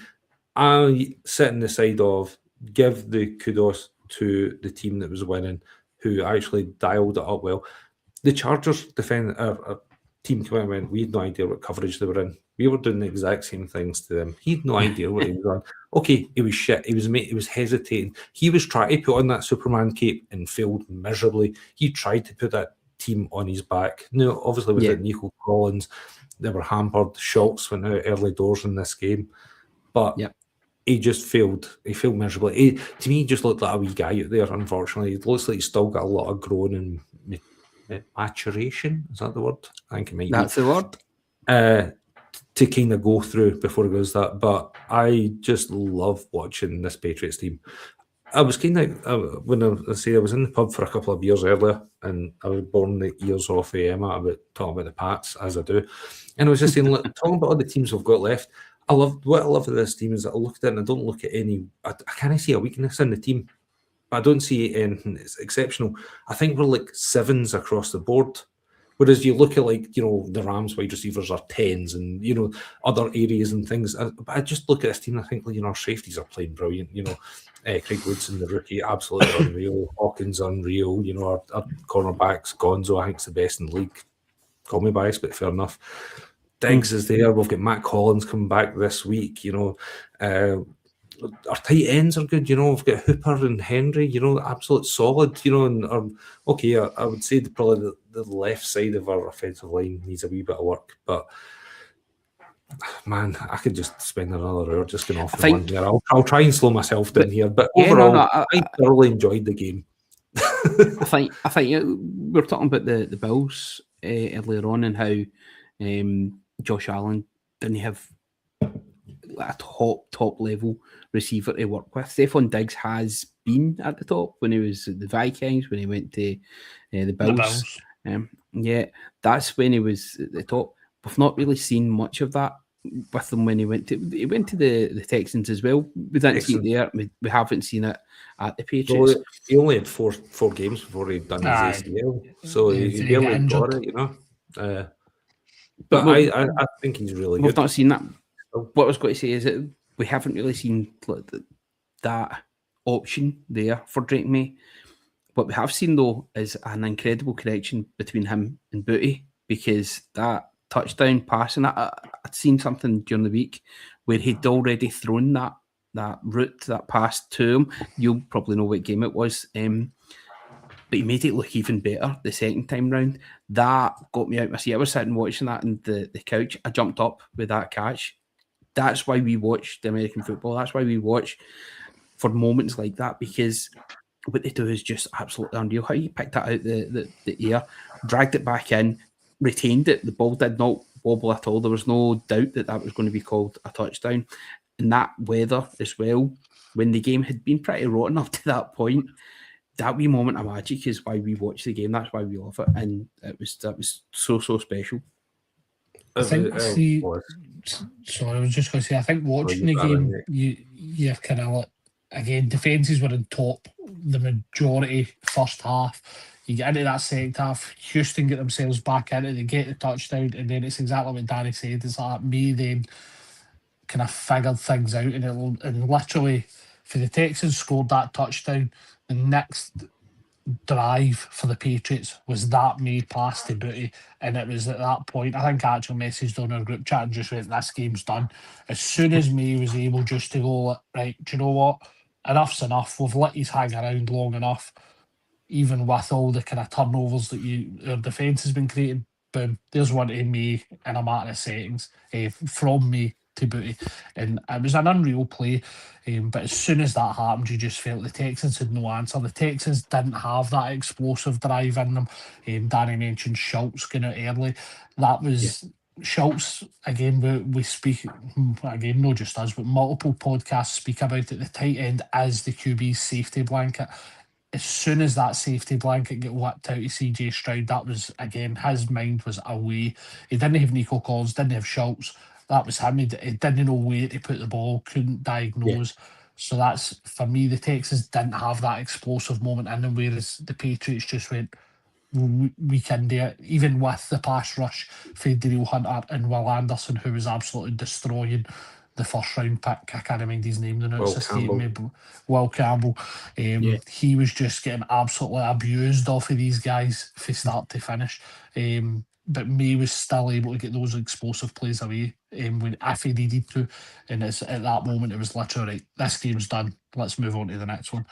I sit on the side of give the kudos to the team that was winning, who actually dialed it up well. The Chargers team came out and went, we had no idea what coverage they were in. We were doing the exact same things to them. He had no idea what he was on. Okay, he was shit. He was hesitating. He was trying to put on that Superman cape and failed miserably. He tried to put that team on his back. No, obviously with Nico Collins, they were hampered. Schultz went out early doors in this game. But he just failed. He failed miserably. To me, he just looked like a wee guy out there, unfortunately. It looks like he's still got a lot of growing and maturation. Is that the word? I think it might be. That's the word. To kind of go through before it goes that. But I just love watching this Patriots team. I was kind of, when I was in the pub for a couple of years earlier, and I was born the ears off of Emma about talking about the Pats, as I do. And I was just saying, look, talking about all the teams we've got left, what I love of this team is that I look at it and I don't look at any, I can't see a weakness in the team. But I don't see anything that's exceptional. I think we're like 7s across the board. Whereas you look at the Rams wide receivers are 10s and, other areas and things. But I just look at this team and I think, our safeties are playing brilliant. Craig Woodson, the rookie, absolutely unreal. Hawkins, unreal. Our cornerbacks, Gonzo, I think is the best in the league. Call me biased, but fair enough. Diggs is there. We've got Matt Collins coming back this week. Our tight ends are good, we've got Hooper and Henry, absolute solid, and I would say probably the left side of our offensive line needs a wee bit of work, but man, I could just spend another hour just going off the one here. I'll try and slow myself down here, but overall, I thoroughly enjoyed the game. I think we were talking about the Bills earlier on and how Josh Allen didn't have a top level receiver to work with. Stephon Diggs has been at the top when he was at the Vikings, when he went to the Bills. That's when he was at the top. We've not really seen much of that with him when he went to the Texans as well. We didn't see it there. We haven't seen it at the Patriots. So he only had four games before he'd done his ACL, so he barely got it, But I think he's really good. We've not seen that. What I was going to say is that we haven't really seen that option there for Drake May. What we have seen, though, is an incredible connection between him and Booty, because that touchdown passing, I'd seen something during the week where he'd already thrown that route, that pass to him. You'll probably know what game it was. But he made it look even better the second time round. That got me out my seat. I was sitting watching that on the couch. I jumped up with that catch. That's why we watch the American football. That's why we watch for moments like that, because what they do is just absolutely unreal. How he picked that out the air, dragged it back in, retained it. The ball did not wobble at all. There was no doubt that was going to be called a touchdown. And that weather as well, when the game had been pretty rotten up to that point, that wee moment of magic is why we watch the game. That's why we love it. And that was so special. I think, sorry, I was just going to say, I think watching the game, you're kind of like, again, defences were in top the majority first half. You get into that second half, Houston get themselves back into it, they get the touchdown, and then it's exactly what Danny said. It's like me then kind of figured things out, and literally, for the Texans scored that touchdown, the next drive for the Patriots was that made pass to Booty, and it was at that point, I think I actually messaged on our group chat and just went, this game's done. As soon as May was able just to go, right, do you know what, enough's enough, we've let you hang around long enough, even with all the kind of turnovers that our defence has been creating. Boom, there's one to May in a matter of seconds, from May to booty, and it was an unreal play. But as soon as that happened, you just felt the Texans had no answer. The Texans didn't have that explosive drive in them. Danny mentioned Schultz going out early. That was Schultz, again, we speak, again, not just us, but multiple podcasts speak about it. The tight end as the QB's safety blanket. As soon as that safety blanket get whipped out of CJ Stroud, that was, again, his mind was away. He didn't have Nico Collins, didn't have Schultz. That was him. He didn't know where to put the ball, couldn't diagnose. So that's, for me, the Texans didn't have that explosive moment in them, whereas the Patriots just went, we can do it, even with the pass rush for Daryl Hunter and Will Anderson, who was absolutely destroying the first round pick. I can't remember his name now. It's escaping me. Will Campbell. He was just getting absolutely abused off of these guys from start to finish. But May was still able to get those explosive plays away when if he needed to. And it's at that moment it was literally right, this game's done. Let's move on to the next one.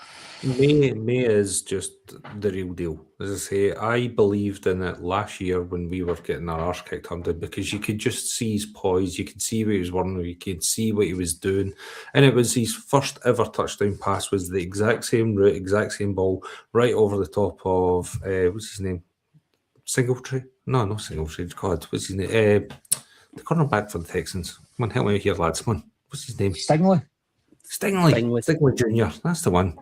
May is just the real deal. As I say, I believed in it last year when we were getting our arse kicked under, because you could just see his poise, you could see what he was running, you could see what he was doing. And it was his first ever touchdown pass, was the exact same route, exact same ball, right over the top of, what's his name? Singletree? No, not Singletree. God, what's his name? The cornerback for the Texans. Come on, help me out here, lads. Come on. What's his name? Stingley Jr. That's the one.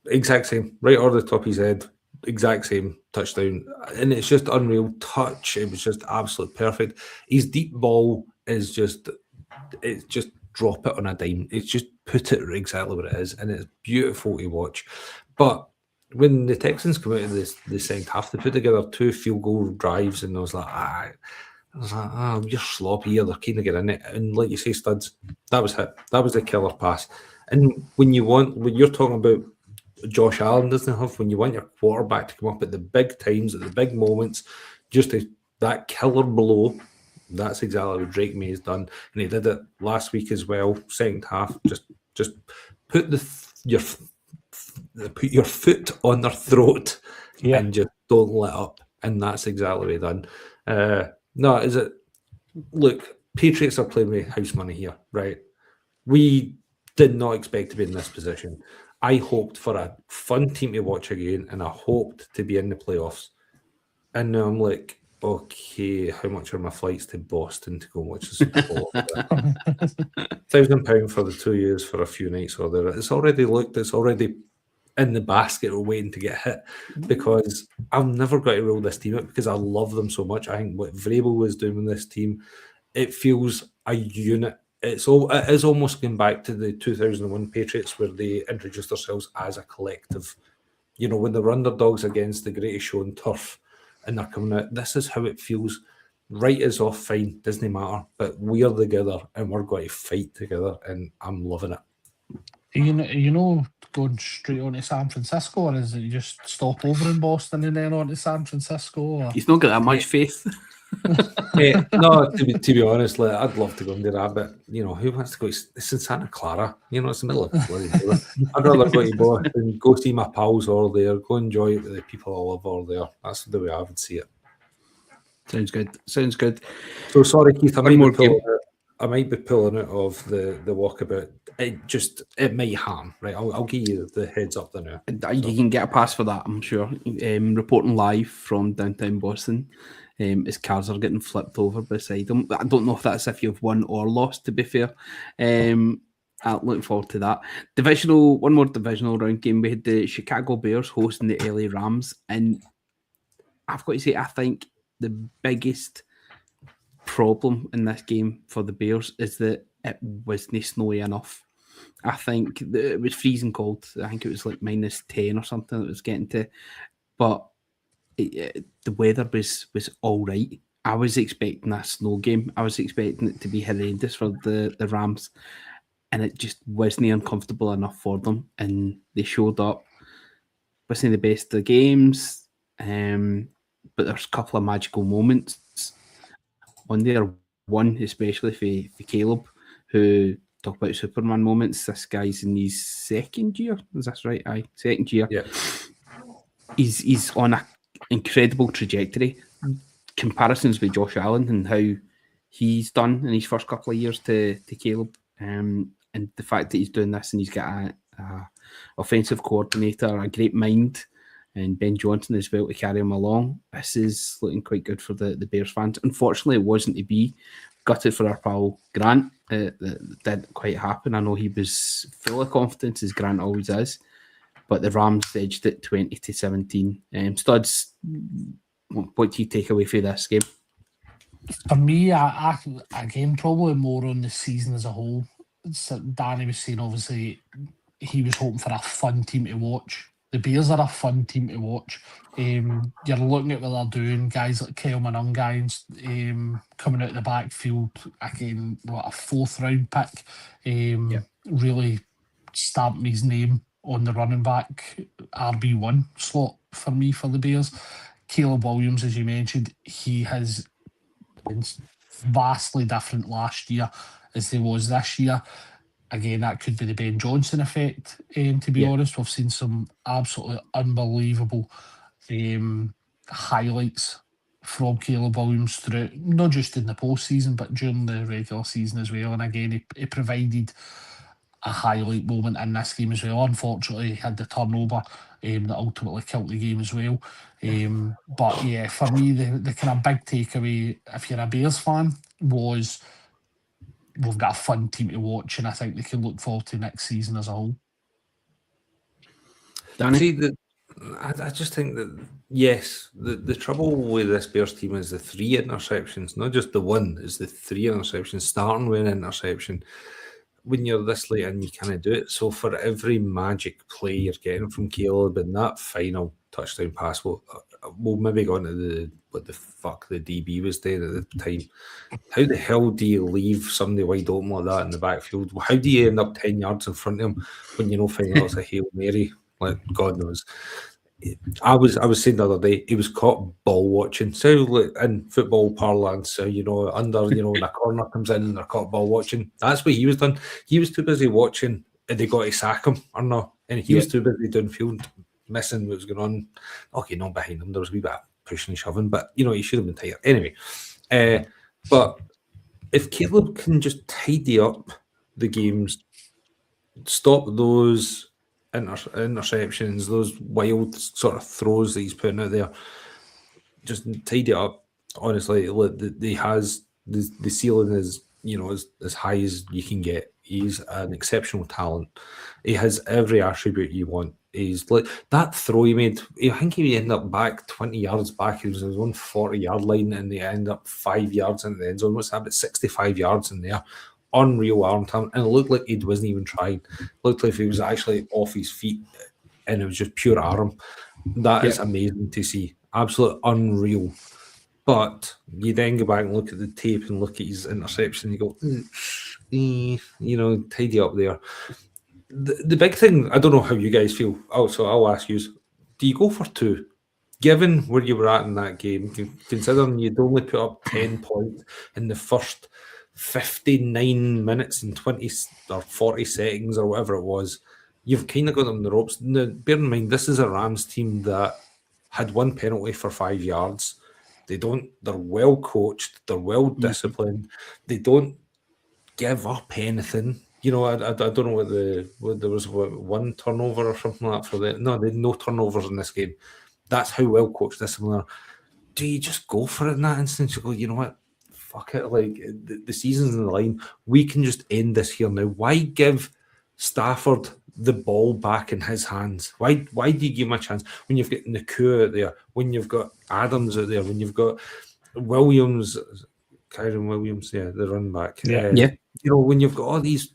Exact same. Right over the top of his head. Exact same touchdown. And it's just unreal touch. It was just absolutely perfect. His deep ball is just drop it on a dime. It's just put it exactly what it is. And it's beautiful to watch. But when the Texans come out of the second half, they put together 2 field goal drives, and I was like, you're sloppy here. They're keen to get in it. And like you say, Studs, that was it. That was a killer pass. And when you're talking about Josh Allen doesn't have, when you want your quarterback to come up at the big times, at the big moments, just that killer blow, that's exactly what Drake May has done. And he did it last week as well, second half. Just put your foot on their throat and just don't let up. And that's exactly what he done. Look, Patriots are playing with house money here, right? We did not expect to be in this position. I hoped for a fun team to watch again, and I hoped to be in the playoffs. And now I'm like, okay, how much are my flights to Boston to go and watch the Super Bowl? £1,000 for the 2 years for a few nights or there. It's already in the basket or waiting to get hit, because I'm never going to rule this team out because I love them so much. I think what Vrabel was doing with this team, it feels a unit. It is almost going back to the 2001 Patriots, where they introduced themselves as a collective. You know, when they're underdogs against the greatest show on turf and they're coming out, this is how it feels. Right is off, fine, doesn't matter, but we're together and we're going to fight together, and I'm loving it. You know, going straight on to San Francisco, or is it just stop over in Boston and then on to San Francisco? Or? He's not got that much faith. No, to be honest, like, I'd love to go and do that, but you know, who wants to go? It's in Santa Clara, you know, it's the middle of bloody nowhere. I'd rather go to Boston, go see my pals over there, go enjoy it with the people I love over there. That's the way I would see it. Sounds good. So sorry, Keith, I might be pulling out of the walkabout. It might harm, right? I'll give you the heads up there now. You can get a pass for that, I'm sure. Reporting live from downtown Boston. His cars are getting flipped over beside him. I don't know if that's if you've won or lost, to be fair. I'm looking forward to that. One more divisional round game. We had the Chicago Bears hosting the LA Rams. And I've got to say, I think the biggest problem in this game for the Bears is that it wasn't snowy enough. I think it was freezing cold. I think it was like -10 or something it was getting to. But the weather was all right. I was expecting a snow game. I was expecting it to be horrendous for the Rams, and it just wasn't uncomfortable enough for them. And they showed up. Wasn't the best of the games, but there's a couple of magical moments on there. One especially for Caleb, who talk about Superman moments. This guy's in his second year. Is that right? Aye, second year. Yeah. He's on an incredible trajectory. Comparisons with Josh Allen and how he's done in his first couple of years to Caleb, and the fact that he's doing this and he's got a offensive coordinator, a great mind, and Ben Johnson as well to carry him along. This is looking quite good for the Bears fans. Unfortunately, it wasn't to be. Gutted for our pal Grant. That didn't quite happen. I know he was full of confidence, as Grant always is, but the Rams edged it 20-17. Studs, what do you take away from this game? For me, I again, probably more on the season as a whole. Danny was saying, obviously, he was hoping for a fun team to watch. The Bears are a fun team to watch. You're looking at what they're doing. Guys like Kyle Manungai coming out of the backfield, again, a 4th round pick. Really stamped his name on the running back RB1 slot for me for the Bears. Caleb Williams, as you mentioned, he has been vastly different last year as he was this year. Again, that could be the Ben Johnson effect, to be honest. We've seen some absolutely unbelievable highlights from Caleb Williams throughout, not just in the postseason, but during the regular season as well. And again, he provided a highlight moment in this game as well. Unfortunately, he had the turnover that ultimately killed the game as well. But yeah, for me, the kind of big takeaway, if you're a Bears fan, was we've got a fun team to watch, and I think they can look forward to next season as a whole. Danny? See, I just think that, yes, the trouble with this Bears team is the 3 interceptions, not just the one, it's the 3 interceptions, starting with an interception. When you're this late and you can't do it. So for every magic play you're getting from Caleb in that final touchdown pass, we'll maybe go into what the fuck the DB was doing at the time. How the hell do you leave somebody wide open like that in the backfield? How do you end up 10 yards in front of him when you know find out it's a Hail Mary? Like, God knows. I was saying the other day, he was caught ball watching. So like in football parlance, so when a corner comes in and they're caught ball watching. That's what he was done. He was too busy watching and they got to sack him or not. And he was too busy downfield, missing what was going on. Okay, not behind him. There was a wee bit of pushing and shoving, but he should have been tighter. Anyway. But if Caleb can just tidy up the games, stop those interceptions, those wild sort of throws that he's putting out there, just tidy it up. Honestly, the ceiling is as high as you can get. He's an exceptional talent. He has every attribute you want. He's like that throw he made. I think he ended up back 20 yards back. He was on his own 40-yard line, and they ended up 5 yards into the end zone. What's that? About 65 yards in there. Unreal arm talent, and it looked like he wasn't even trying. It looked like he was actually off his feet, and it was just pure arm. That is amazing to see. Absolute unreal. But you then go back and look at the tape and look at his interception, and you go, tidy up there. The big thing, I don't know how you guys feel. So I'll ask you: do you go for 2? Given where you were at in that game, considering you'd only put up 10 points in the first 59 minutes and 20 or 40 seconds or whatever it was, you've kind of got them the ropes. Now, bear in mind, this is a Rams team that had 1 penalty for 5 yards. They're well coached, they're well disciplined, they don't give up anything. I don't know what there was 1 turnover or something like that for them. No, they had no turnovers in this game. That's how well coached this team are. Do you just go for it in that instance? You go, you know what? Fuck it, like the season's in the line. We can just end this here now. Why give Stafford the ball back in his hands? Why do you give him a chance when you've got Irn-Cru out there, when you've got Adams out there, when you've got Williams, Kyron Williams, the run back. When you've got all these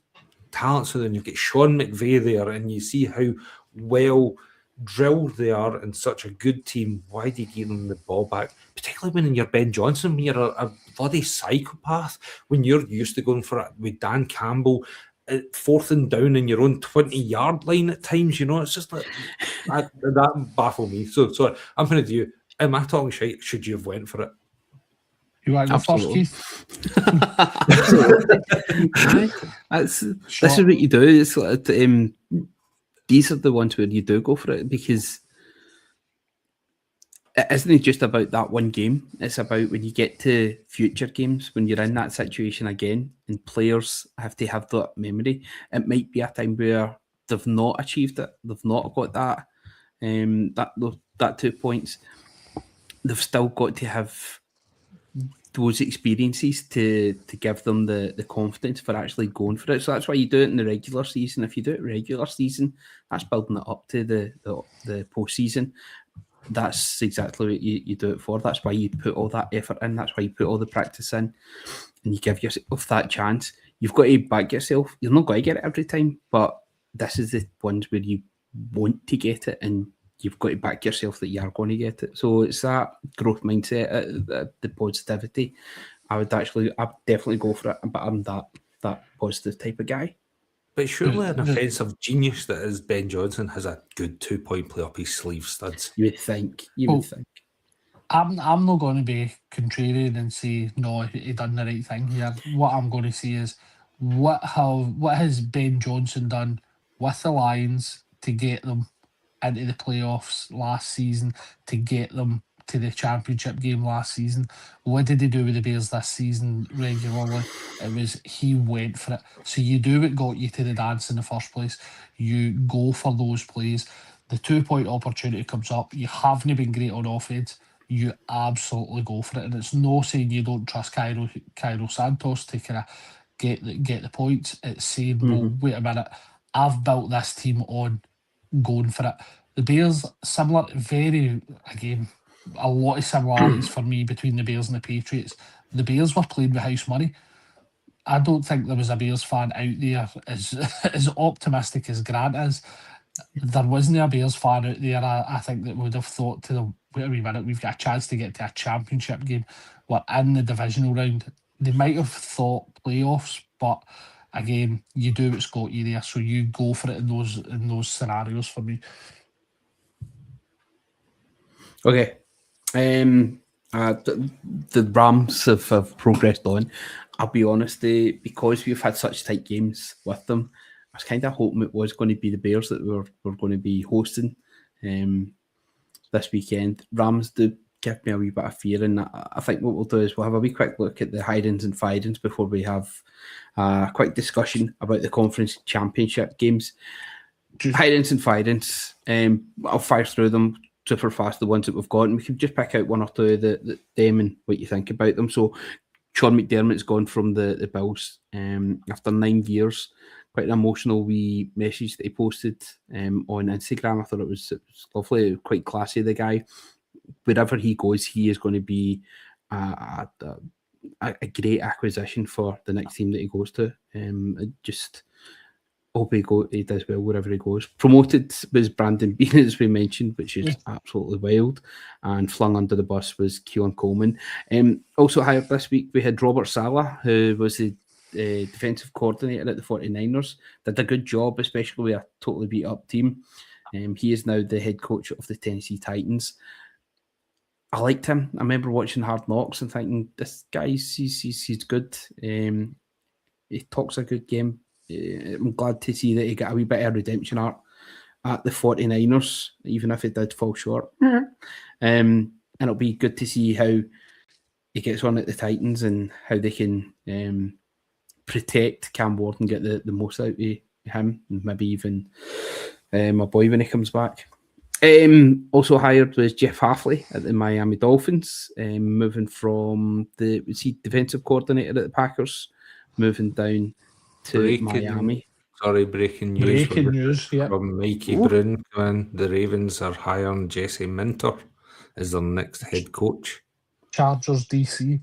talents out there, and you've got Sean McVay there, and you see how well drilled they are in such a good team. Why do you give them the ball back? Particularly when you're Ben Johnson, when you're a bloody psychopath, when you're used to going for it with Dan Campbell at 4th and down in your own 20-yard line at times. It's just like that baffles me. So I'm going to do you. Am I talking shit? Should you have went for it? You want to go first, Keith? This is what you do. It's like, these are the ones where you do go for it, because it isn't just about that one game. It's about when you get to future games, when you're in that situation again, and players have to have that memory. It might be a time where they've not achieved it, they've not got that that 2 points. They've still got to have those experiences to give them the confidence for actually going for it. So that's why you do it in the regular season. If you do it regular season, that's building it up to the postseason. That's exactly what you do it for. That's why you put all that effort in. That's why you put all the practice in, and you give yourself that chance. You've got to back yourself. You're not going to get it every time, but this is the ones where you want to get it, and you've got to back yourself that you are going to get it. So it's that growth mindset, the positivity. I would definitely go for it, but I'm that positive type of guy. But surely an offensive genius that is Ben Johnson has a good 2-point play up his sleeve, studs. You would think. I'm not going to be contrarian and say no, he done the right thing here. What I'm going to say is what has Ben Johnson done with the Lions to get them into the playoffs last season, to get them to the championship game last season? What did he do with the Bears this season regularly? It was he went for it. So you do what got you to the dance in the first place. You go for those plays. The 2-point opportunity comes up. You haven't been great on offense. You absolutely go for it. And it's no saying you don't trust Cairo Santos to kind of get the points. It's saying, well, wait a minute, I've built this team on going for it. The Bears, similar, again, a lot of similarities for me between the Bears and the Patriots. The Bears were playing with house money. I don't think there was a Bears fan out there as optimistic as Grant is. There wasn't a Bears fan out there, I think, that would have thought to them, wait a minute, we've got a chance to get to a championship game. We're in the divisional round. They might have thought playoffs, but again, you do what's got you there, so you go for it in those scenarios for me. Okay. The Rams have progressed on. I'll be honest, because we've had such tight games with them, I was kind of hoping it was going to be the Bears that we're going to be hosting this weekend. Rams do give me a wee bit of fear, and I think what we'll do is we'll have a wee quick look at the hirings and firings before we have a quick discussion about the conference championship games. Hirings and firings, I'll fire through them super fast, the ones that we've got, and we can just pick out one or two of them and what you think about them. So Sean McDermott's gone from the Bills after 9 years. Quite an emotional wee message that he posted on Instagram. I thought it was lovely, quite classy, the guy. Wherever he goes, he is going to be a great acquisition for the next team that he goes to. Just hope he does well wherever he goes. Promoted was Brandon Bean, as we mentioned, which is absolutely wild. And flung under the bus was Keon Coleman. Also hired this week, we had Robert Saleh, who was the defensive coordinator at the 49ers. Did a good job, especially with a totally beat up team. He is now the head coach of the Tennessee Titans. I liked him. I remember watching Hard Knocks and thinking, this guy, he's good. He talks a good game. I'm glad to see that he got a wee bit of redemption arc at the 49ers, even if it did fall short. And it'll be good to see how he gets on at the Titans and how they can protect Cam Ward and get the most out of him, and maybe even my boy when he comes back. Also hired was Jeff Hafley at the Miami Dolphins, moving from the defensive coordinator at the Packers, moving down to Miami. Breaking news Yeah. from Mikey Brown. The Ravens are hiring Jesse Minter as their next head coach. Chargers DC.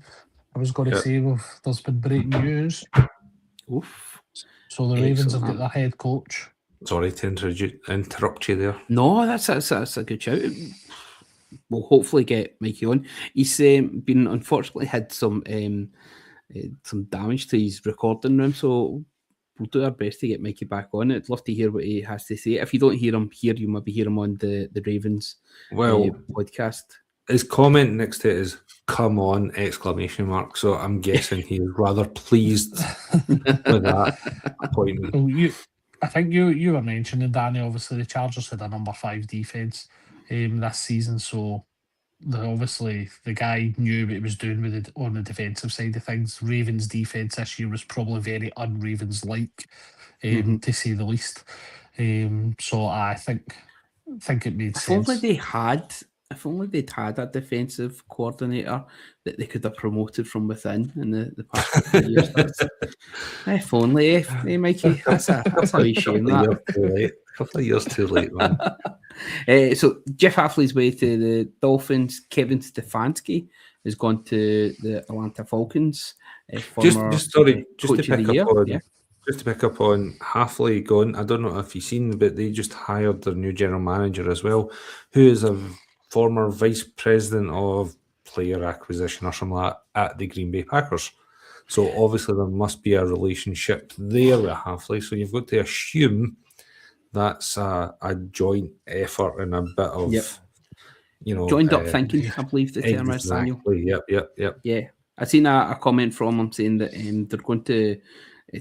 I was going to say there's been breaking news. Oof. So the Ravens have got their head coach. Sorry to interrupt you there. No, that's a good shout. We'll hopefully get Mikey on. He's been unfortunately had some damage to his recording room, so we'll do our best to get Mikey back on. I'd love to hear what he has to say. If you don't hear him here, you maybe hear him on the Ravens podcast. His comment next to it is "Come on!" ! So I'm guessing he's rather pleased with that appointment. Well, I think you were mentioning, Danny, obviously the Chargers had a number 5 defense this season, so obviously the guy knew what he was doing with it on the defensive side of things. Ravens' defense this year was probably very un-Ravens-like, to say the least. So I think it made sense. If only they'd had a defensive coordinator that they could have promoted from within in the past couple of years. If only, Mikey. That's a wee shame. A couple of years too late, man. So Jeff Hafley's way to the Dolphins. Kevin Stefanski has gone to the Atlanta Falcons. Just to pick up on Hafley going, I don't know if you've seen, but they just hired their new general manager as well, who is a former vice president of player acquisition or something like that at the Green Bay Packers. So obviously there must be a relationship there with Hafley. So you've got to assume that's a joint effort and a bit of, joined up thinking, I believe the term is, Daniel. Yep. Yeah. I've seen a comment from him saying that they're going to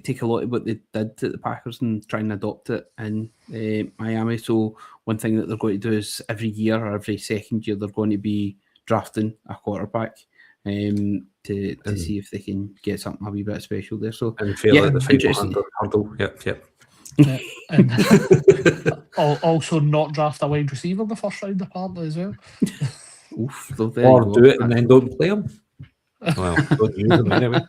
take a lot of what they did to the Packers and try and adopt it in Miami. So one thing that they're going to do is every year or every second year they're going to be drafting a quarterback to see if they can get something a wee bit special there. So and the 500 hurdle. Yep. Yeah, and also not draft a wide receiver the first round apparently as well. Oof, or do it and then don't play him. Well, don't use them anyway.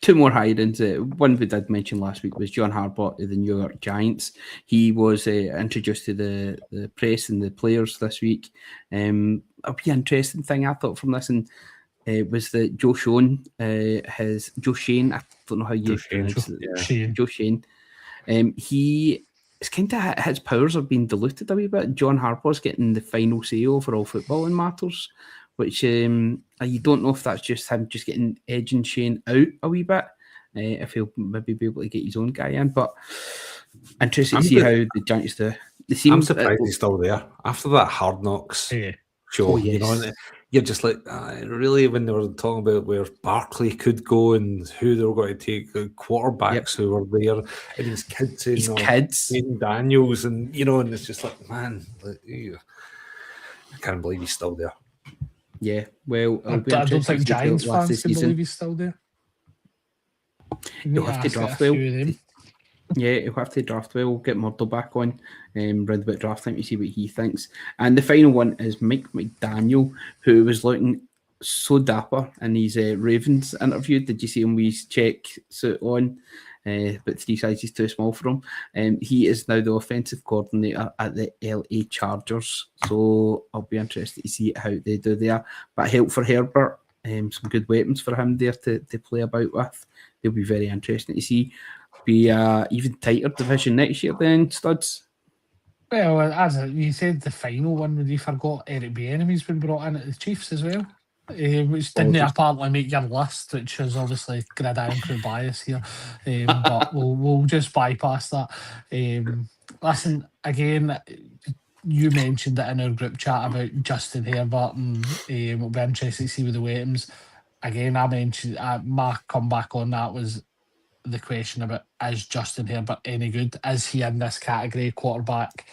Two more hirings. One we did mention last week was John Harbaugh of the New York Giants. He was introduced to the press and the players this week. A wee interesting thing I thought from this was that Joe Schoen, Joe Shane, I don't know how you pronounce it. Joe Shane. It's kind of his powers have been diluted a wee bit. John Harbaugh's getting the final say over all footballing matters, which you don't know if that's just him just getting Edge and Shane out a wee bit, if he'll maybe be able to get his own guy in. But interested to see how the Giants do. I'm surprised he's still there after that Hard Knocks show. Yes. You're just like, really, when they were talking about where Barkley could go and who they were going to take, the quarterbacks who were there, and his kids, and Daniels, and and it's just like, man, I can't believe he's still there. Yeah, well, I don't think Giants fans can believe he's still there. You'll have to draft well. Yeah, he'll have to draft well. We'll get Murdo back on round about draft time to see what he thinks. And the final one is Mike McDaniel, who was looking so dapper in his Ravens interview. Did you see him with his check suit on? But 3 sizes too small for him. He is now the offensive coordinator at the LA Chargers. So I'll be interested to see how they do there. But help for Herbert, some good weapons for him there to play about with. They'll be very interesting to see. Be even tighter division next year then, Studs? Well, as you said, the final one, when you forgot Eric Bieniemy's been brought in at the Chiefs as well, which didn't apparently make your list, which is obviously gridiron crew bias here. But we'll just bypass that. Listen, again, you mentioned it in our group chat about Justin Herbert, and we'll be interested to see with the weapons. Again, I mentioned my comeback on that was the question about, is Justin Herbert any good? Is he in this category quarterback?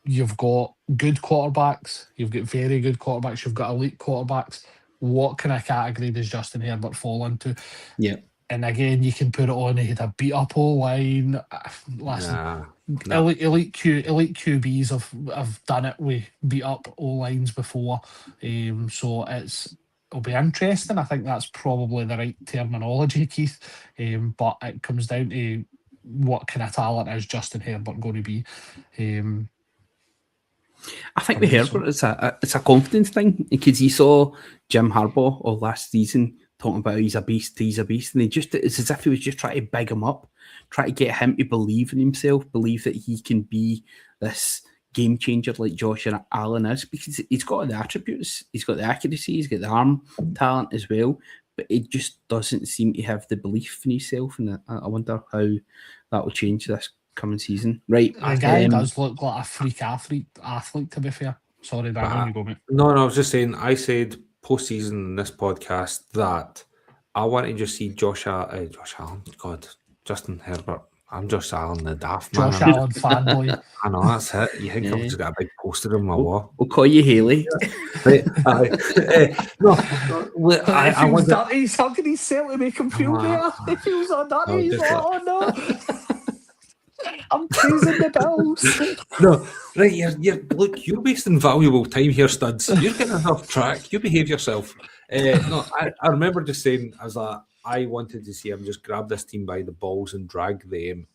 You've got good quarterbacks, you've got very good quarterbacks, you've got elite quarterbacks. What kind of category does Justin Herbert fall into? Yeah. And again, you can put it on, he had a beat up O-line. Listen, elite QBs have done it with beat up O-lines before. So it'll be interesting. I think that's probably the right terminology, Keith. But it comes down to what kind of talent is Justin Herbert going to be. I think with Herbert, it's a confidence thing, because he saw Jim Harbaugh all last season talking about he's a beast, and it's as if he was just trying to big him up, try to get him to believe in himself, believe that he can be this game changer like Josh Allen is, because he's got the attributes, he's got the accuracy, he's got the arm talent as well, but he just doesn't seem to have the belief in himself, and I wonder how that will change this coming season. Right, the guy does look like a freak athlete, to be fair. Sorry, Daniel, you go, mate. No, I was just saying, I said post-season in this podcast that I want to just see Josh Allen, Justin Herbert. I'm Josh Allen, the daft man. Josh Allen fanboy. I know, that's it. You think I've just got a big poster on my wall? We'll call you Haley. Right, no, I feels dirty. How can he sell to make him feel better? He feels so dirty. No, He's just like, oh no. I'm choosing the Bills. No, right, look, you're wasting valuable time here, studs. You're getting off track. You behave yourself. No, I remember just saying, I was like, I wanted to see him just grab this team by the balls and drag them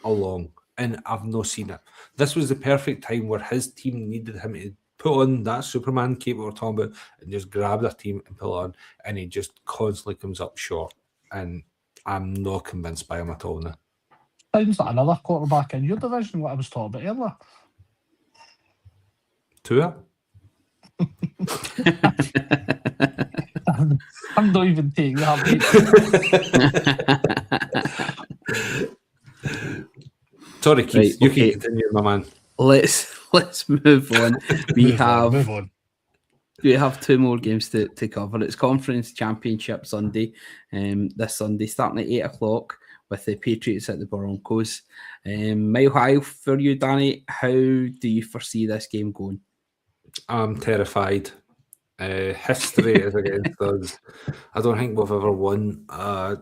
along, and I've not seen it. This was the perfect time where his team needed him to put on that Superman cape we were talking about and just grab their team and pull it on, and he just constantly comes up short, and I'm not convinced by him at all now. Sounds like another quarterback in your division, what I was talking about earlier. Tua? I'm not even taking that. Sorry, Keith. Right, you okay. can continue, my man. Let's move on. We Move on. We have two more games to cover. It's Conference Championship Sunday, this Sunday, starting at 8 o'clock with the Patriots at the Broncos. Mile high for you, Danny. How do you foresee this game going? I'm terrified. History is against us. I don't think we've ever won a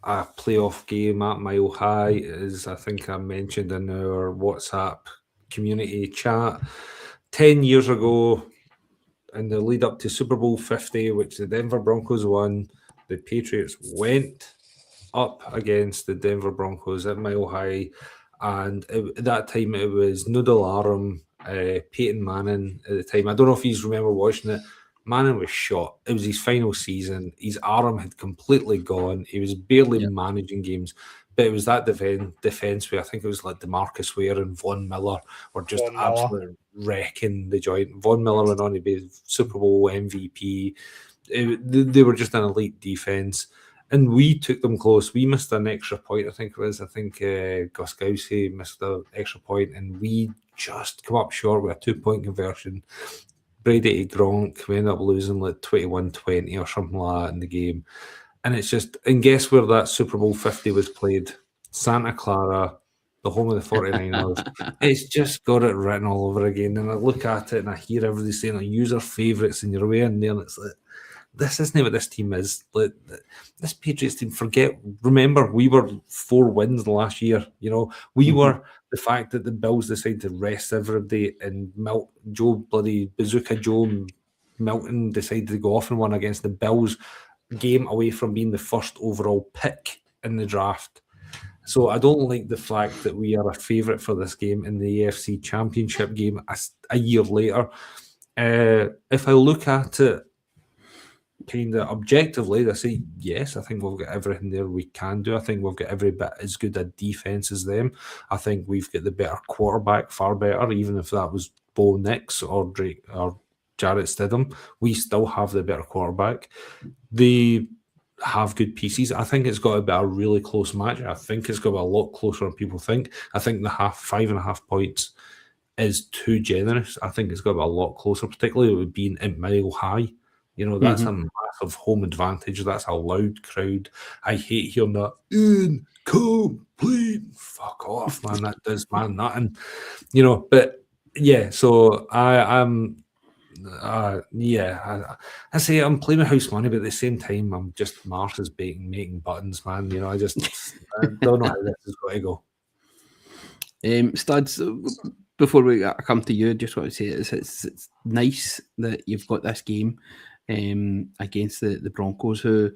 playoff game at Mile High, as I think I mentioned in our WhatsApp community chat. 10 years ago, in the lead up to Super Bowl 50, which the Denver Broncos won, the Patriots went up against the Denver Broncos at Mile High, and at that time it was Noodle Aram, Peyton Manning at the time. I don't know if you remember watching it. Manning was shot. It was his final season. His arm had completely gone. He was barely managing games. But it was that defense where I think it was like DeMarcus Ware and Von Miller were just absolutely wrecking the joint. Von Miller went on to be Super Bowl MVP. They were just an elite defense. And we took them close. We missed an extra point, I think it was. I think Gostkowski missed an extra point, and we just come up short with a 2-point conversion. Brady to Gronk, we ended up losing like 21-20 or something like that in the game. And it's just, and guess where that Super Bowl 50 was played? Santa Clara, the home of the 49ers. It's just got it written all over again. And I look at it and I hear everybody saying, like, user favourites, and you're away in there, and it's like, this isn't what this team is. Like, this Patriots team, remember, we were 4 wins last year. You know, we were the fact that the Bills decided to rest everybody, and Bazooka Joe Milton decided to go off and won against the Bills, game away from being the first overall pick in the draft. So I don't like the fact that we are a favourite for this game in the AFC Championship game a year later. If I look at it kind of objectively, I say, yes, I think we've got everything there we can do. I think we've got every bit as good a defence as them. I think we've got the better quarterback, far better, even if that was Bo Nix or Drake or Jarrett Stidham. We still have the better quarterback. They have good pieces. I think it's got to be a really close match. I think it's got to be a lot closer than people think. I think the 5.5 points is too generous. I think it's got to be a lot closer, particularly with being at Mile High. You know, that's a massive home advantage. That's a loud crowd. I hate hearing that incomplete. Fuck off, man. That does man nothing. You know, but yeah, so I'm I say I'm playing with house money, but at the same time, I'm just Mars is making buttons, man. You know, I don't know how this is going to go. Studs, before we come to you, just want to say it's nice that you've got this game against the Broncos, who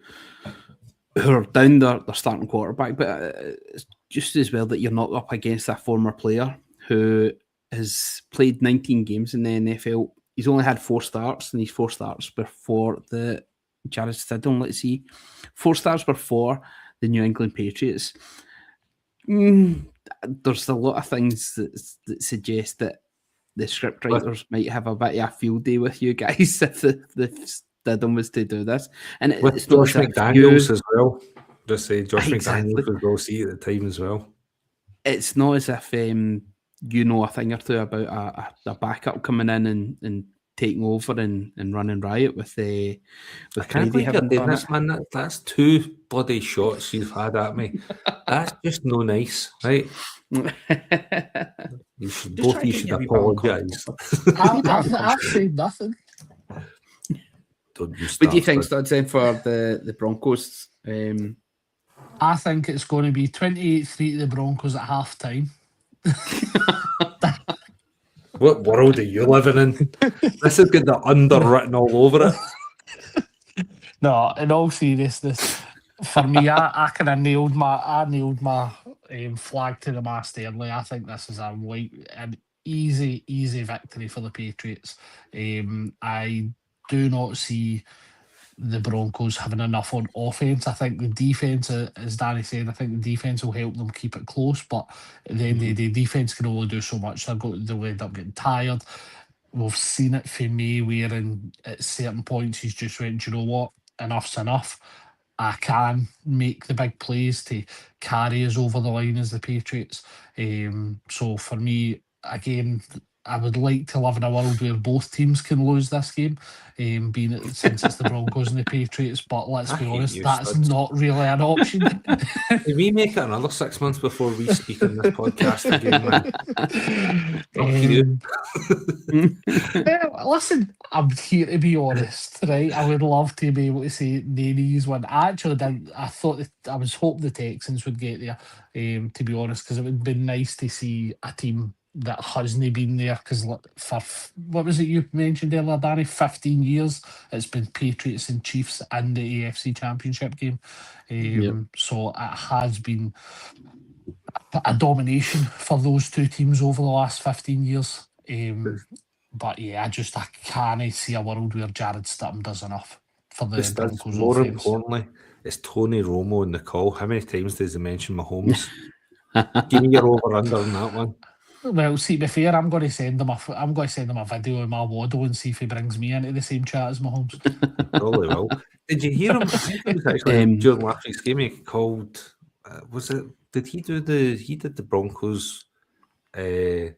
are down their starting quarterback, but it's just as well that you're not up against a former player who has played 19 games in the NFL. He's only had 4 starts, and these 4 starts before the Jarrett Stidham. Let's see, 4 starts before the New England Patriots. There's a lot of things that suggest that the scriptwriters might have a bit of a field day with you guys if the Stidham was to do this. And with Josh McDaniels as well. Just say Josh McDaniels was all see at the time as well. It's not as if you know a thing or two about a backup coming in and taking over and running riot with I can't Brady believe you're having doing done this, it. man. That's 2 bloody shots you've had at me. That's just no nice, right? You should Just both try of you to should get everyone apologise. I've said nothing. Don't you What start. do you think, Stud. Studs, then, for the Broncos? I think it's going to be 28-3 to the Broncos at half time. What world are you living in? This has got the underwritten all over it. No, in all seriousness, for me, I kind of nailed my flag to the mast early. I think this is an easy victory for the Patriots. I do not see the Broncos having enough on offense. I think the defense, as Danny said, I think the defense will help them keep it close. But at the end of the day, defense can only do so much. They'll end up getting tired. We've seen it for me where at certain points he's just went, "Do you know what? Enough's enough. I can make the big plays to carry us over the line as the Patriots." So for me, again, I would like to live in a world where both teams can lose this game, since it's the Broncos and the Patriots. But let's I be hate honest, you, that's Studs. not really an option. Can we make it another 6 months before we speak on this podcast again, man? Well, listen, I'm here to be honest, right? I would love to be able to say Nanny's one. I actually did. I thought I was hoping the Texans would get there. To be honest, because it would be nice to see a team that hasn't been there. Because for what was it you mentioned earlier, Danny? 15 years it's been Patriots and Chiefs in the AFC Championship game. So it has been a domination for those two teams over the last 15 years. But yeah, I can't see a world where Jared Stidham does enough for the Broncos more offense. importantly, it's Tony Romo in the call. How many times does he mention Mahomes? Give me your over under on that one. Well, see, to be fair, I'm going to send him a video of my waddle and see if he brings me into the same chat as Mahomes. Probably will. Did you hear him? I think it was actually during last week's game. He called. Was it? Did he do the? He did the Broncos. Bills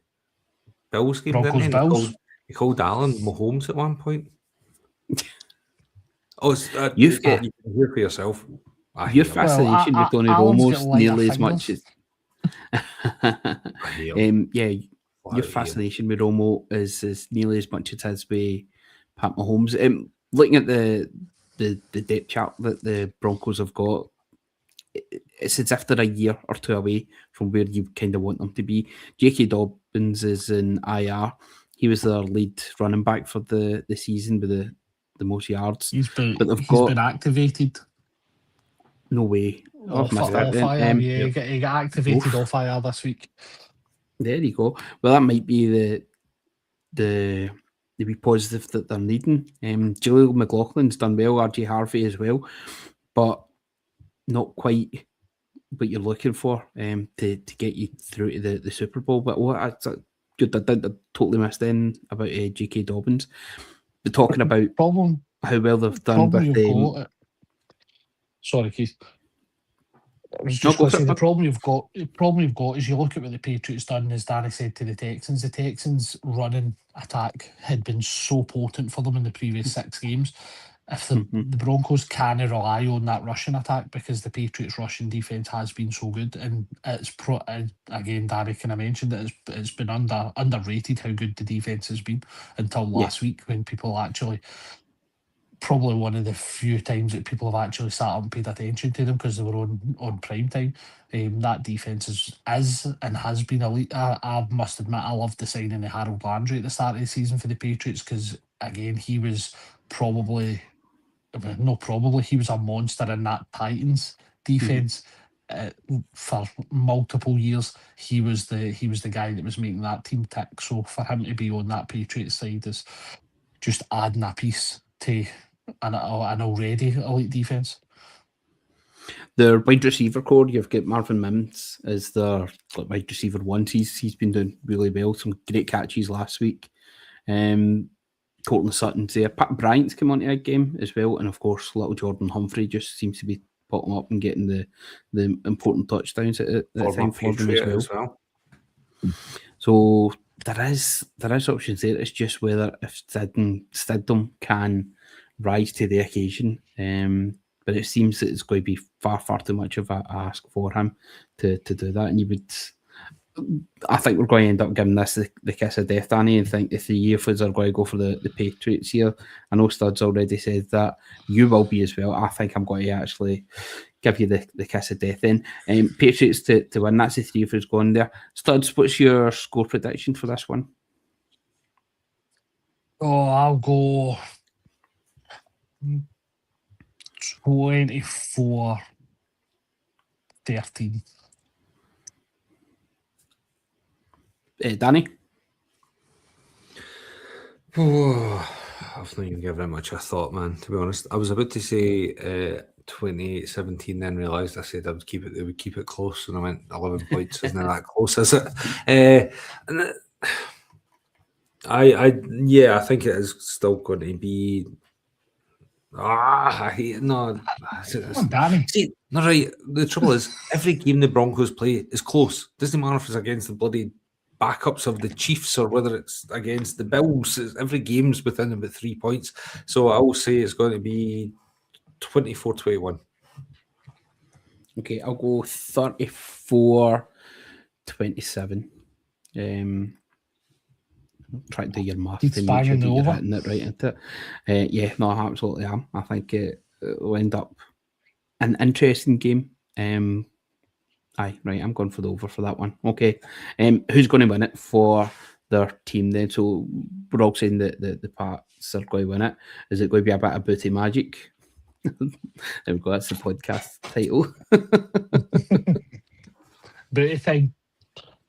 game, Broncos didn't he? Bills. He called Allen Mahomes at one point. Oh, You you can hear for yourself. Your fascination with Tony Romo's nearly as much as your fascination with Romo is nearly as much as his with Pat Mahomes. Looking at the depth chart that the Broncos have got, it's as if they're a year or two away from where you kind of want them to be. J.K. Dobbins is in IR. He was their lead running back for the season with the most yards. He's been activated. No way. Off IR, he got activated off IR this week. There you go. Well, that might be the wee positive that they're needing. Jaleel McLaughlin's done well, RJ Harvey as well, but not quite what you're looking for to get you through to the Super Bowl. But I totally missed in about J.K. Dobbins. But talking about how well they've done with Sorry, Keith. I was just going to say the problem you've got is you look at what the Patriots done, as Danny said, to the Texans. The Texans' running attack had been so potent for them in the previous 6 games. If the Broncos can't rely on that rushing attack, because the Patriots' rushing defense has been so good, and it's again, Danny kind of mentioned that it's been underrated how good the defense has been until last week, when people actually. Probably one of the few times that people have actually sat up and paid attention to them, because they were on prime time. That defense is and has been elite. I must admit, I loved the signing of Harold Landry at the start of the season for the Patriots, because again, he was he was a monster in that Titans defense. For multiple years, he was the guy that was making that team tick. So for him to be on that Patriots side is just adding a piece to an already elite defense. Their wide receiver core, you've got Marvin Mims as their wide receiver one. He's been doing really well. Some great catches last week. Courtland Sutton's there. Pat Bryant's come onto a game as well, and of course, little Jordan Humphrey just seems to be potting up and getting the important touchdowns at the time for them as well. So there is options there. It's just whether if Stidham can rise to the occasion. But it seems that it's going to be far too much of a ask for him to do that. And you would, I think we're going to end up giving this the kiss of death, Danny, and think the three of us are going to go for the Patriots here. I know Stud's already said that. You will be as well. I think I'm going to actually give you the kiss of death then. Patriots to win. That's the three of us going there. Studs, what's your score prediction for this one? Oh, I'll go 24-13. Danny? Oh, I've not even given it much a thought, man, to be honest. I was about to say 28-17, then realised I said they would keep it close, and I went 11 points. Isn't it that close, is it? I think it is still going to be. I hate it. No, Danny. See, not right. The trouble is, every game the Broncos play is close. Doesn't matter if it's against the bloody backups of the Chiefs or whether it's against the Bills. Every game's within about 3 points. So I will say it's going to be 24-21. Okay, I'll go 34-27. Try to do your math It's to make sure banging that the you're over. hitting it right into it. Yeah, no, I absolutely am. I think it will end up an interesting game. Aye, right, I'm going for the over for that one. Okay, who's going to win it for their team then? So we're all saying that the Pats are going to win it. Is it going to be a bit of booty magic? There we go, that's the podcast title. Booty time.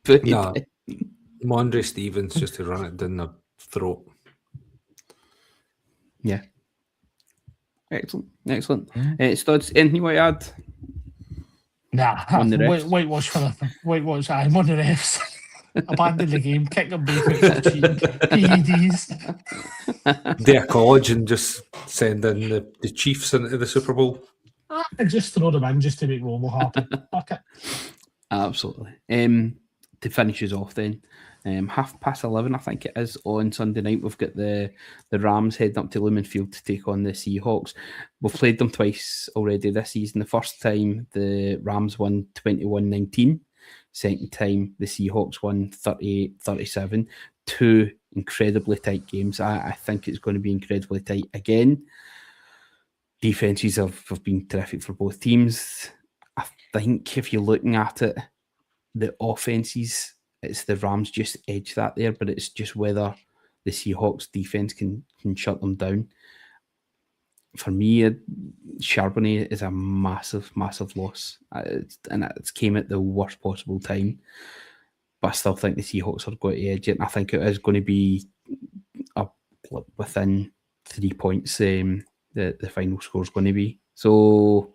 Booty No. time. Mondre Stevens just to run it down the throat. Yeah. Excellent. Studs, anything you want to add? Nah, On the refs? whitewash for the whitewash. I'm on the refs. Abandon the game, kick them back for cheating. PEDs. Their college and just send in the Chiefs into the Super Bowl. Just throw them in just to make Romo happy. Fuck it. Absolutely. To finish us off then, 11:30, I think it is, on Sunday night. We've got the Rams heading up to Lumen Field to take on the Seahawks. We've played them twice already this season. The first time the Rams won 21-19. Second time the Seahawks won 38-37. Two incredibly tight games. I think it's going to be incredibly tight again. Defenses have been terrific for both teams. I think if you're looking at it, the offenses, it's the Rams just edge that there, but it's just whether the Seahawks defense can shut them down. For me, Charbonnet is a massive loss, and it's came at the worst possible time. But I still think the Seahawks are going to edge it, and I think it is going to be up within 3 points. The final score is going to be. So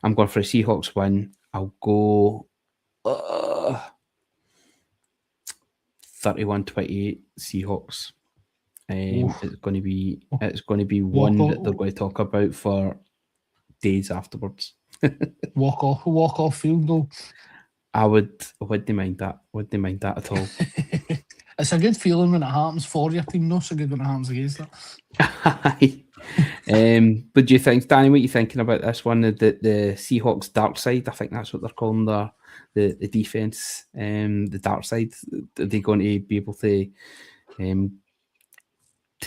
I'm going for a Seahawks win. I'll go 31-28 Seahawks. It's going to be one that they're going to talk about for days afterwards. Walk off field goal. I wouldn't mind that. Wouldn't mind that at all. It's a good feeling when it happens for your team, not so good when it happens against it. But do you think, Danny, what are you thinking about this one? The Seahawks dark side, I think that's what they're calling the defense. The dark side. Are they going to be able to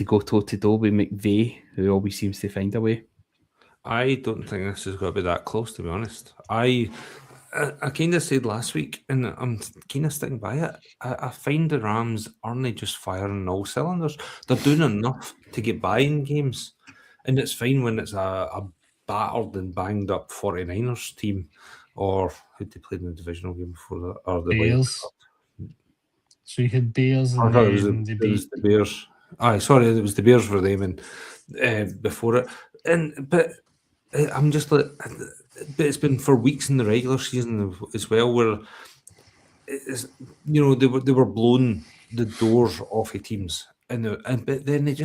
go toe-to-toe with McVay, who always seems to find a way? I don't think this is going to be that close, to be honest. I kind of said last week, and I'm kind of sticking by it. I find the Rams aren't just firing on all cylinders. They're doing enough to get by in games, and it's fine when it's a battered and banged up 49ers team, or who they played in the divisional game before that, or the Bears. So you had Bears and it was the Bears. Sorry, it was the Bears for them and before it. But I'm just like, but it's been for weeks in the regular season as well, where it's, they were blowing the doors off of teams, but then they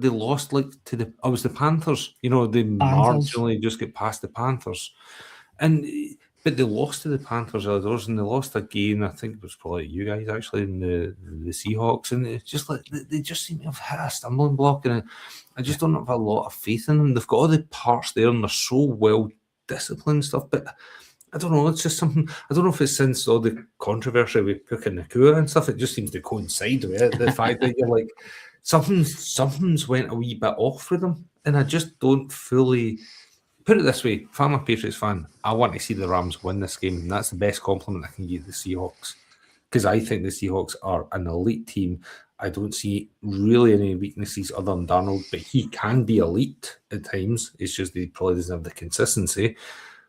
lost like to the Panthers. They marginally just get past the Panthers, and But they lost to the Panthers earlier doors, and they lost again. I think it was probably you guys actually in the Seahawks, and it's just like they just seem to have hit a stumbling block, and I just don't have a lot of faith in them. They've got all the parts there, and they're so well disciplined stuff, but I don't know. It's just something. I don't know if it's since all the controversy with Irn-Cru and stuff. It just seems to coincide with it. The fact that you're like something's went a wee bit off with them, and I just don't fully. Put it this way, if I'm a Patriots fan, I want to see the Rams win this game, and that's the best compliment I can give the Seahawks, because I think the Seahawks are an elite team. I don't see really any weaknesses other than Darnold, but he can be elite at times. It's just he probably doesn't have the consistency.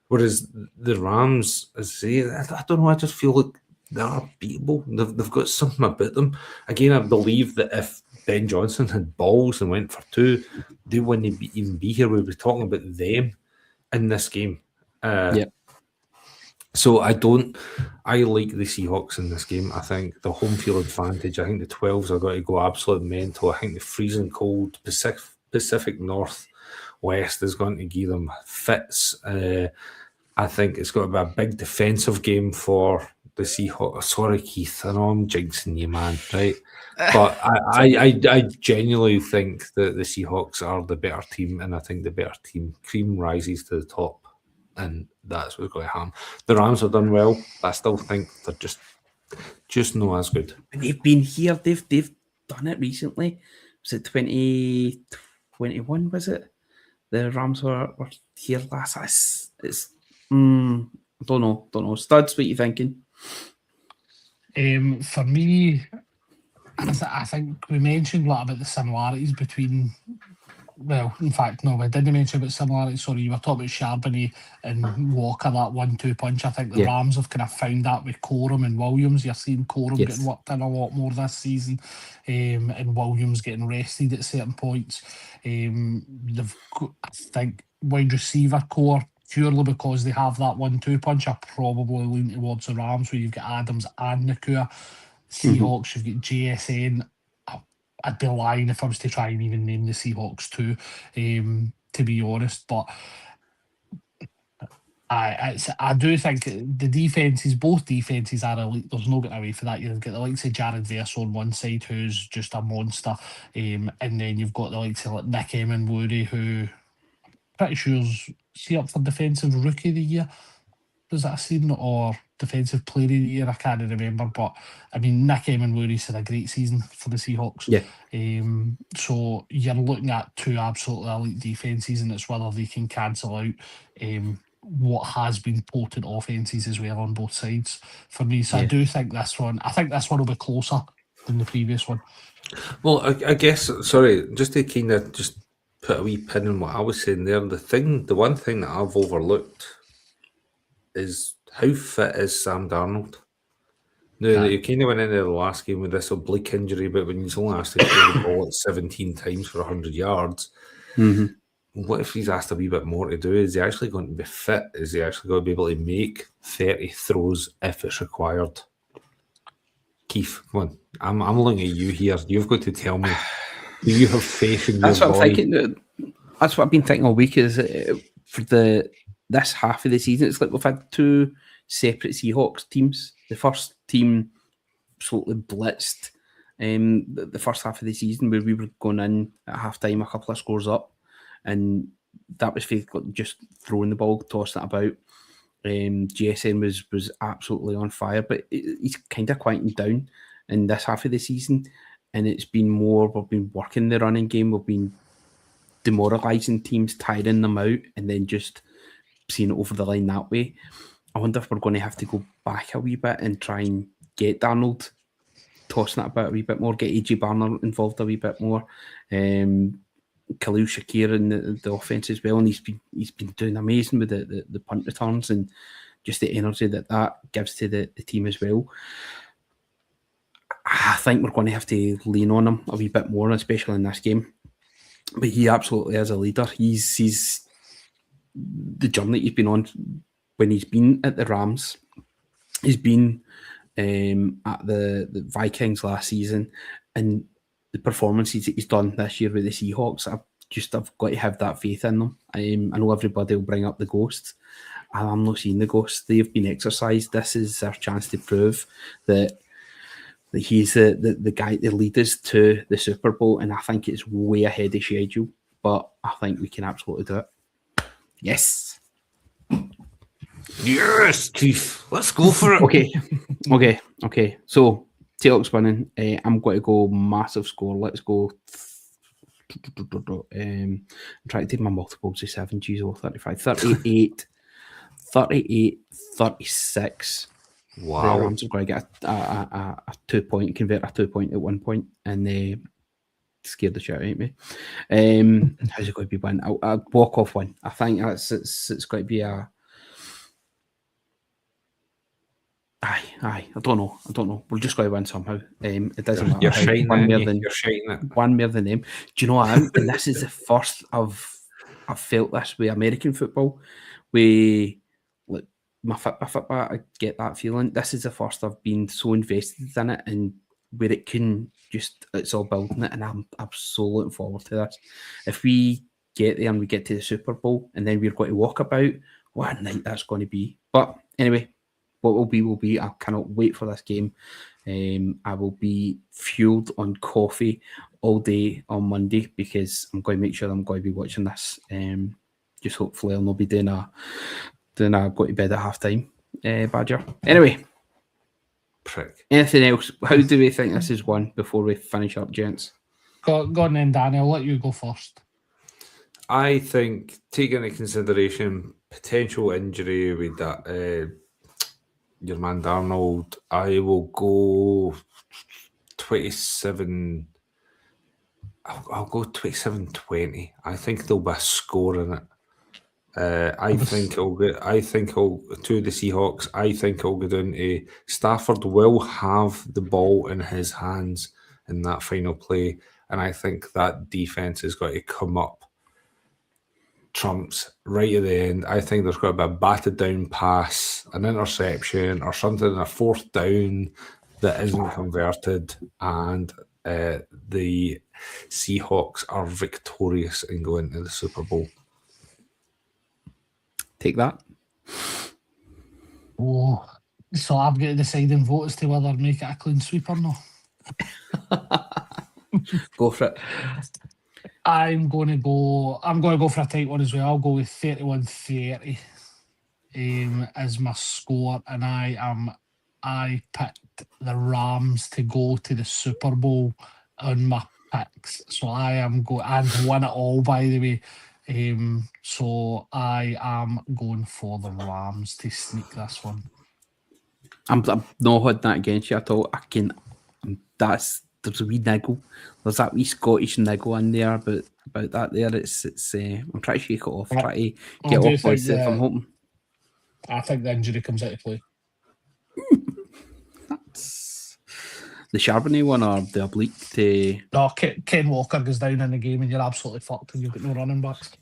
Whereas the Rams, as I say, I don't know, I just feel like they're beatable. They've got something about them. Again, I believe that if Ben Johnson had balls and went for 2, they wouldn't even be here. We'd be talking about them in this game. So I like the Seahawks in this game. I think the home field advantage, I think the 12s are going to go absolute mental. I think the freezing cold Pacific Northwest is going to give them fits. I think it's got to be a big defensive game for the Seahawks. Sorry, Keith, I know I'm jinxing you, man, right? But I genuinely think that the Seahawks are the better team, and I think the better team cream rises to the top, and that's what's going to happen. The Rams have done well, but I still think they're just not as good. They've been here. They've done it recently. Was it 2021? Was it? The Rams were here last. It's I don't know. Studs, what are you thinking? For me, I think we mentioned a lot about the similarities between. Well, in fact, no, we didn't mention about similarities. Sorry, you were talking about Charbonnet and Walker, that 1-2 punch. I think the Rams have kind of found that with Corum and Williams. You're seeing Corum getting worked in a lot more this season, and Williams getting rested at certain points. They've got, I think, wide receiver core, purely because they have that 1-2 punch, I probably lean towards the Rams, where you've got Adams and Nakua. Seahawks, you've got JSN. I'd be lying if I was to try and even name the Seahawks too, to be honest. But I do think the defenses, both defenses are elite. There's no getting away for that. You've got the likes of Jared Verse on one side, who's just a monster, and then you've got the likes of like Nick Emenwoody, who I'm pretty sure is up for defensive rookie of the year. Was that a season, or defensive player of the year? I can't remember, but I mean, Nick Emenwoody's had a great season for the Seahawks. So you're looking at 2 absolutely elite defenses, and it's whether they can cancel out what has been potent offenses as well on both sides for me. So I do think this one. I think this one will be closer than the previous one. Well, I guess, sorry, just to kind of just put a wee pin in what I was saying there. The one thing that I've overlooked is how fit is Sam Darnold. Now, you kind of went into the last game with this oblique injury, but when he's only asked to throw the ball 17 times for 100 yards, what if he's asked a wee bit more to do? Is he actually going to be fit? Is he actually going to be able to make 30 throws if it's required? Keith, come on. I'm looking at you here. You've got to tell me. Do you have faith in That's your what boy? I'm thinking. That's what I've been thinking all week, is for this half of the season, it's like we've had 2 separate Seahawks teams. The first team absolutely blitzed the first half of the season, where we were going in at halftime a couple of scores up, and that was just throwing the ball, tossing it about. GSN was absolutely on fire, but he's kind of quieting down in this half of the season, and it's been more, we've been working the running game, we've been demoralising teams, tiring them out, and then just seeing it over the line that way. I wonder if we're going to have to go back a wee bit and try and get Darnold tossing it about a wee bit more, get AJ Barner involved a wee bit more, Khalil Shakir in the offense as well, and he's been doing amazing with the punt returns and just the energy that gives to the team as well. I think we're going to have to lean on him a wee bit more, especially in this game. But he absolutely is a leader. He's the journey he's been on when he's been at the Rams. He's been at the Vikings last season, and the performances that he's done this year with the Seahawks, I I've got to have that faith in them. I know everybody will bring up the ghost. I'm not seeing the ghost. They've been exercised. This is our chance to prove that he's the guy to lead us to the Super Bowl, and I think it's way ahead of schedule. But I think we can absolutely do it. Yes. Yes, Chief. Let's go for it. Okay. So Taylor's winning. I'm going to go massive score. Let's go. I'm trying to take my multiples to 7. Jeez, 35. 38, 36. Wow. The Rams are going to get a 2 point, convert a 2 point at 1 point, and they scared the shit out of me. How's it going to be win? A walk off win. I think it's going to be a. Aye. I don't know. We're just going to win somehow. It doesn't matter. You're shining it. One more than them. Do you know what I am? And this is the first I've felt this with American football. Like my Fitbit, I get that feeling. This is the first I've been so invested in it, and where it can it's all building it, and I'm so looking forward to this. If we get there and we get to the Super Bowl, and then we're going to walk about, what a night that's going to be. But anyway, what will be. I cannot wait for this game. I will be fueled on coffee all day on Monday because I'm going to make sure I'm going to be watching this. Just hopefully I'll not be doing a go to bed at halftime. Badger. Anyway, prick. Anything else? How do we think this is one before we finish up, gents? Go on then, Danny. I'll let you go first. I think, taking into consideration potential injury with that. Your man Darnold, I will go 27. I'll go 27-20. I think there'll be a score in it. I think to the Seahawks. I think it'll go down to Stafford will have the ball in his hands in that final play, and I think that defense is going to come up trumps right at the end. I think there's got to be a battered down pass, an interception, or something, a fourth down that isn't converted, and the Seahawks are victorious and go into the Super Bowl. Take that. Oh, so I've got to decide and vote as to whether I make it a clean sweep or not. Go for it. I'm going to go for a tight one as well. I'll go with 31-30 as my score, and I picked the Rams to go to the Super Bowl on my picks. So I am and win it all, by the way. So I am going for the Rams to sneak this one. I'm not holding that against you at all. There's a wee niggle. There's that wee Scottish niggle in there about that there. It's I'm trying to shake it off. Try to get off myself. I'm hoping. I think the injury comes out of play. That's the Charbonnet one or the oblique to... No, Ken Walker goes down in the game and you're absolutely fucked and you've got no running backs.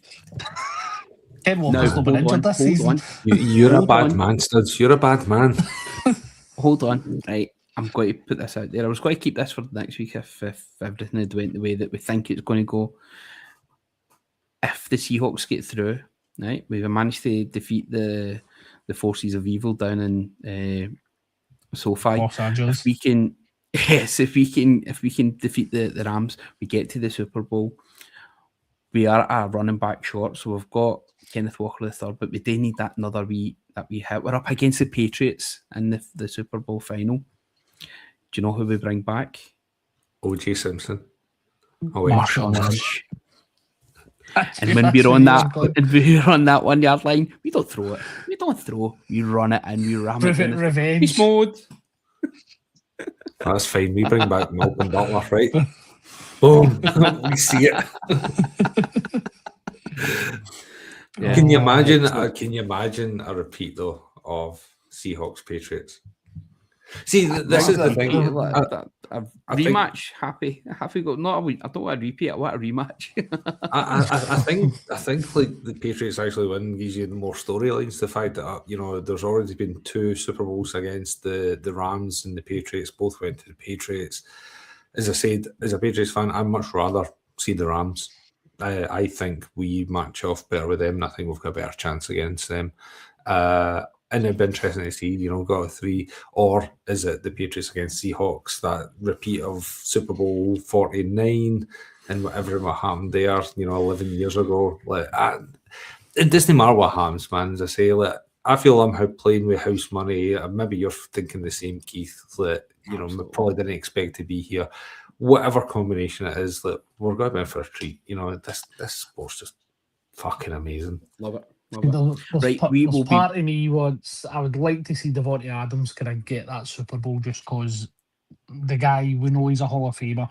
Ken Walker's not been injured this season. You're a bad man, Studs. You're a bad man. Hold on. Right. I'm going to put this out there. I was going to keep this for next week if everything had went the way that we think it's going to go. If the Seahawks get through, right, we've managed to defeat the forces of evil down in SoFi. Los Angeles. If we can defeat the Rams, we get to the Super Bowl. We are a running back short, so we've got Kenneth Walker the third, but we do need that wee hit. We're up against the Patriots in the Super Bowl final. Do you know who we bring back? O.J. Simpson. Marshall Lynch. And when we're on that 1 yard line, we don't throw it. We don't throw. We run it and we ram it. Revenge. Beast mode. That's fine. We bring back Malcolm Butler, right? Boom. We see it. Yeah. Can you imagine a repeat though of Seahawks Patriots? See, this is the thing. A rematch, happy go. I don't want a repeat. I want a rematch. I think like the Patriots actually win gives you more storylines. The fact that there's already been 2 Super Bowls against the Rams and the Patriots. Both went to the Patriots. As I said, as a Patriots fan, I'd much rather see the Rams I think we match off better with them, and I think we've got a better chance against them. And it'd be interesting to see, got a 3, or is it the Patriots against Seahawks, that repeat of Super Bowl 49 and whatever happened there, 11 years ago. It doesn't matter what happens, man. As I say, I feel I'm playing with house money. Maybe you're thinking the same, Keith. Probably didn't expect to be here. Whatever combination it is, we're going in for a treat. This sport's just fucking amazing. Love it. There's part of me wants. I would like to see Davante Adams kind of get that Super Bowl, just because the guy, we know he's a Hall of Famer.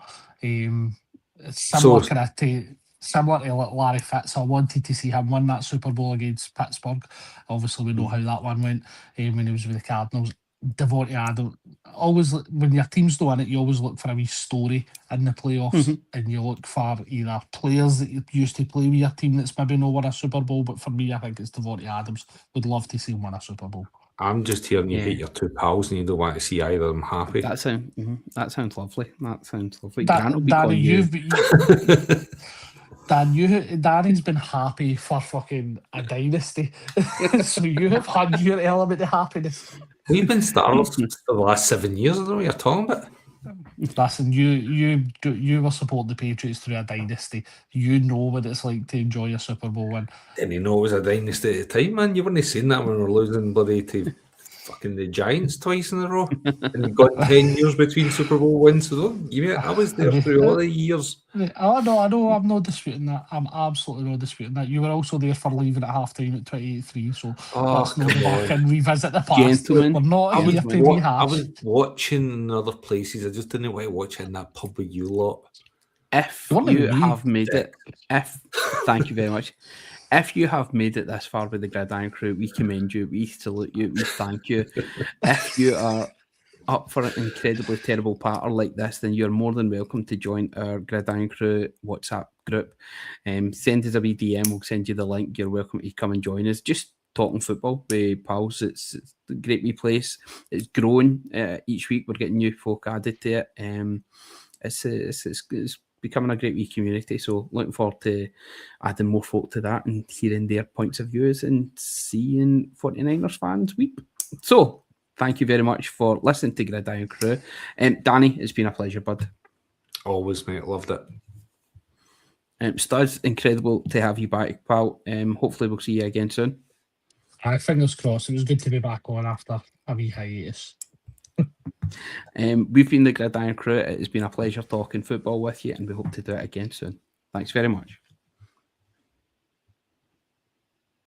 Similar to Larry Fitz. I wanted to see him win that Super Bowl against Pittsburgh. Obviously, we know how that one went when he was with the Cardinals. Davante Adams, always, when your team's doing it, you always look for a wee story in the playoffs, and you look for either players that you used to play with your team that's maybe not won a Super Bowl. But for me, I think it's Davante Adams. Would love to see him win a Super Bowl. I'm just hearing you hate your 2 pals and you don't want to see either of them happy. That sounds lovely. That sounds lovely. Grant will be Danny, Danny's been happy for fucking a dynasty. So you have had your element of happiness. We've been stars for the last 7 years. I don't know what you're talking about. Listen, you were supporting the Patriots through a dynasty. You know what it's like to enjoy a Super Bowl win. Didn't you know it was a dynasty at the time, man? You weren't seeing that when we were losing bloody to fucking the Giants twice in a row, and we've got 10 years between Super Bowl wins. So I was there through all the years. I know. I'm not disputing that. I'm absolutely not disputing that. You were also there for leaving at halftime at 28-3. So let's not go back and revisit the past. Gentlemen, we're not here to rehash. I was watching in other places. I just didn't want to watch it in that pub with you lot. If you have made it, thank you very much. If you have made it this far with the Gridiron Crew, we commend you, we salute you, we thank you. If you are up for an incredibly terrible patter like this, then you're more than welcome to join our Gridiron Crew WhatsApp group. Send us a wee DM, we'll send you the link. You're welcome to come and join us. Just talking football with pals. It's a great wee place. It's growing each week. We're getting new folk added to it. It's becoming a great wee community, so looking forward to adding more folk to that and hearing their points of views and seeing 49ers fans weep. So thank you very much for listening to Gridiron Crew. Danny, it's been a pleasure, bud. Always, mate. Loved it. Studs, incredible to have you back, pal. Hopefully we'll see you again soon. Fingers crossed. It was good to be back on after a wee hiatus. We've been the Gridiron Crew. It has been a pleasure talking football with you, and we hope to do it again soon. Thanks very much.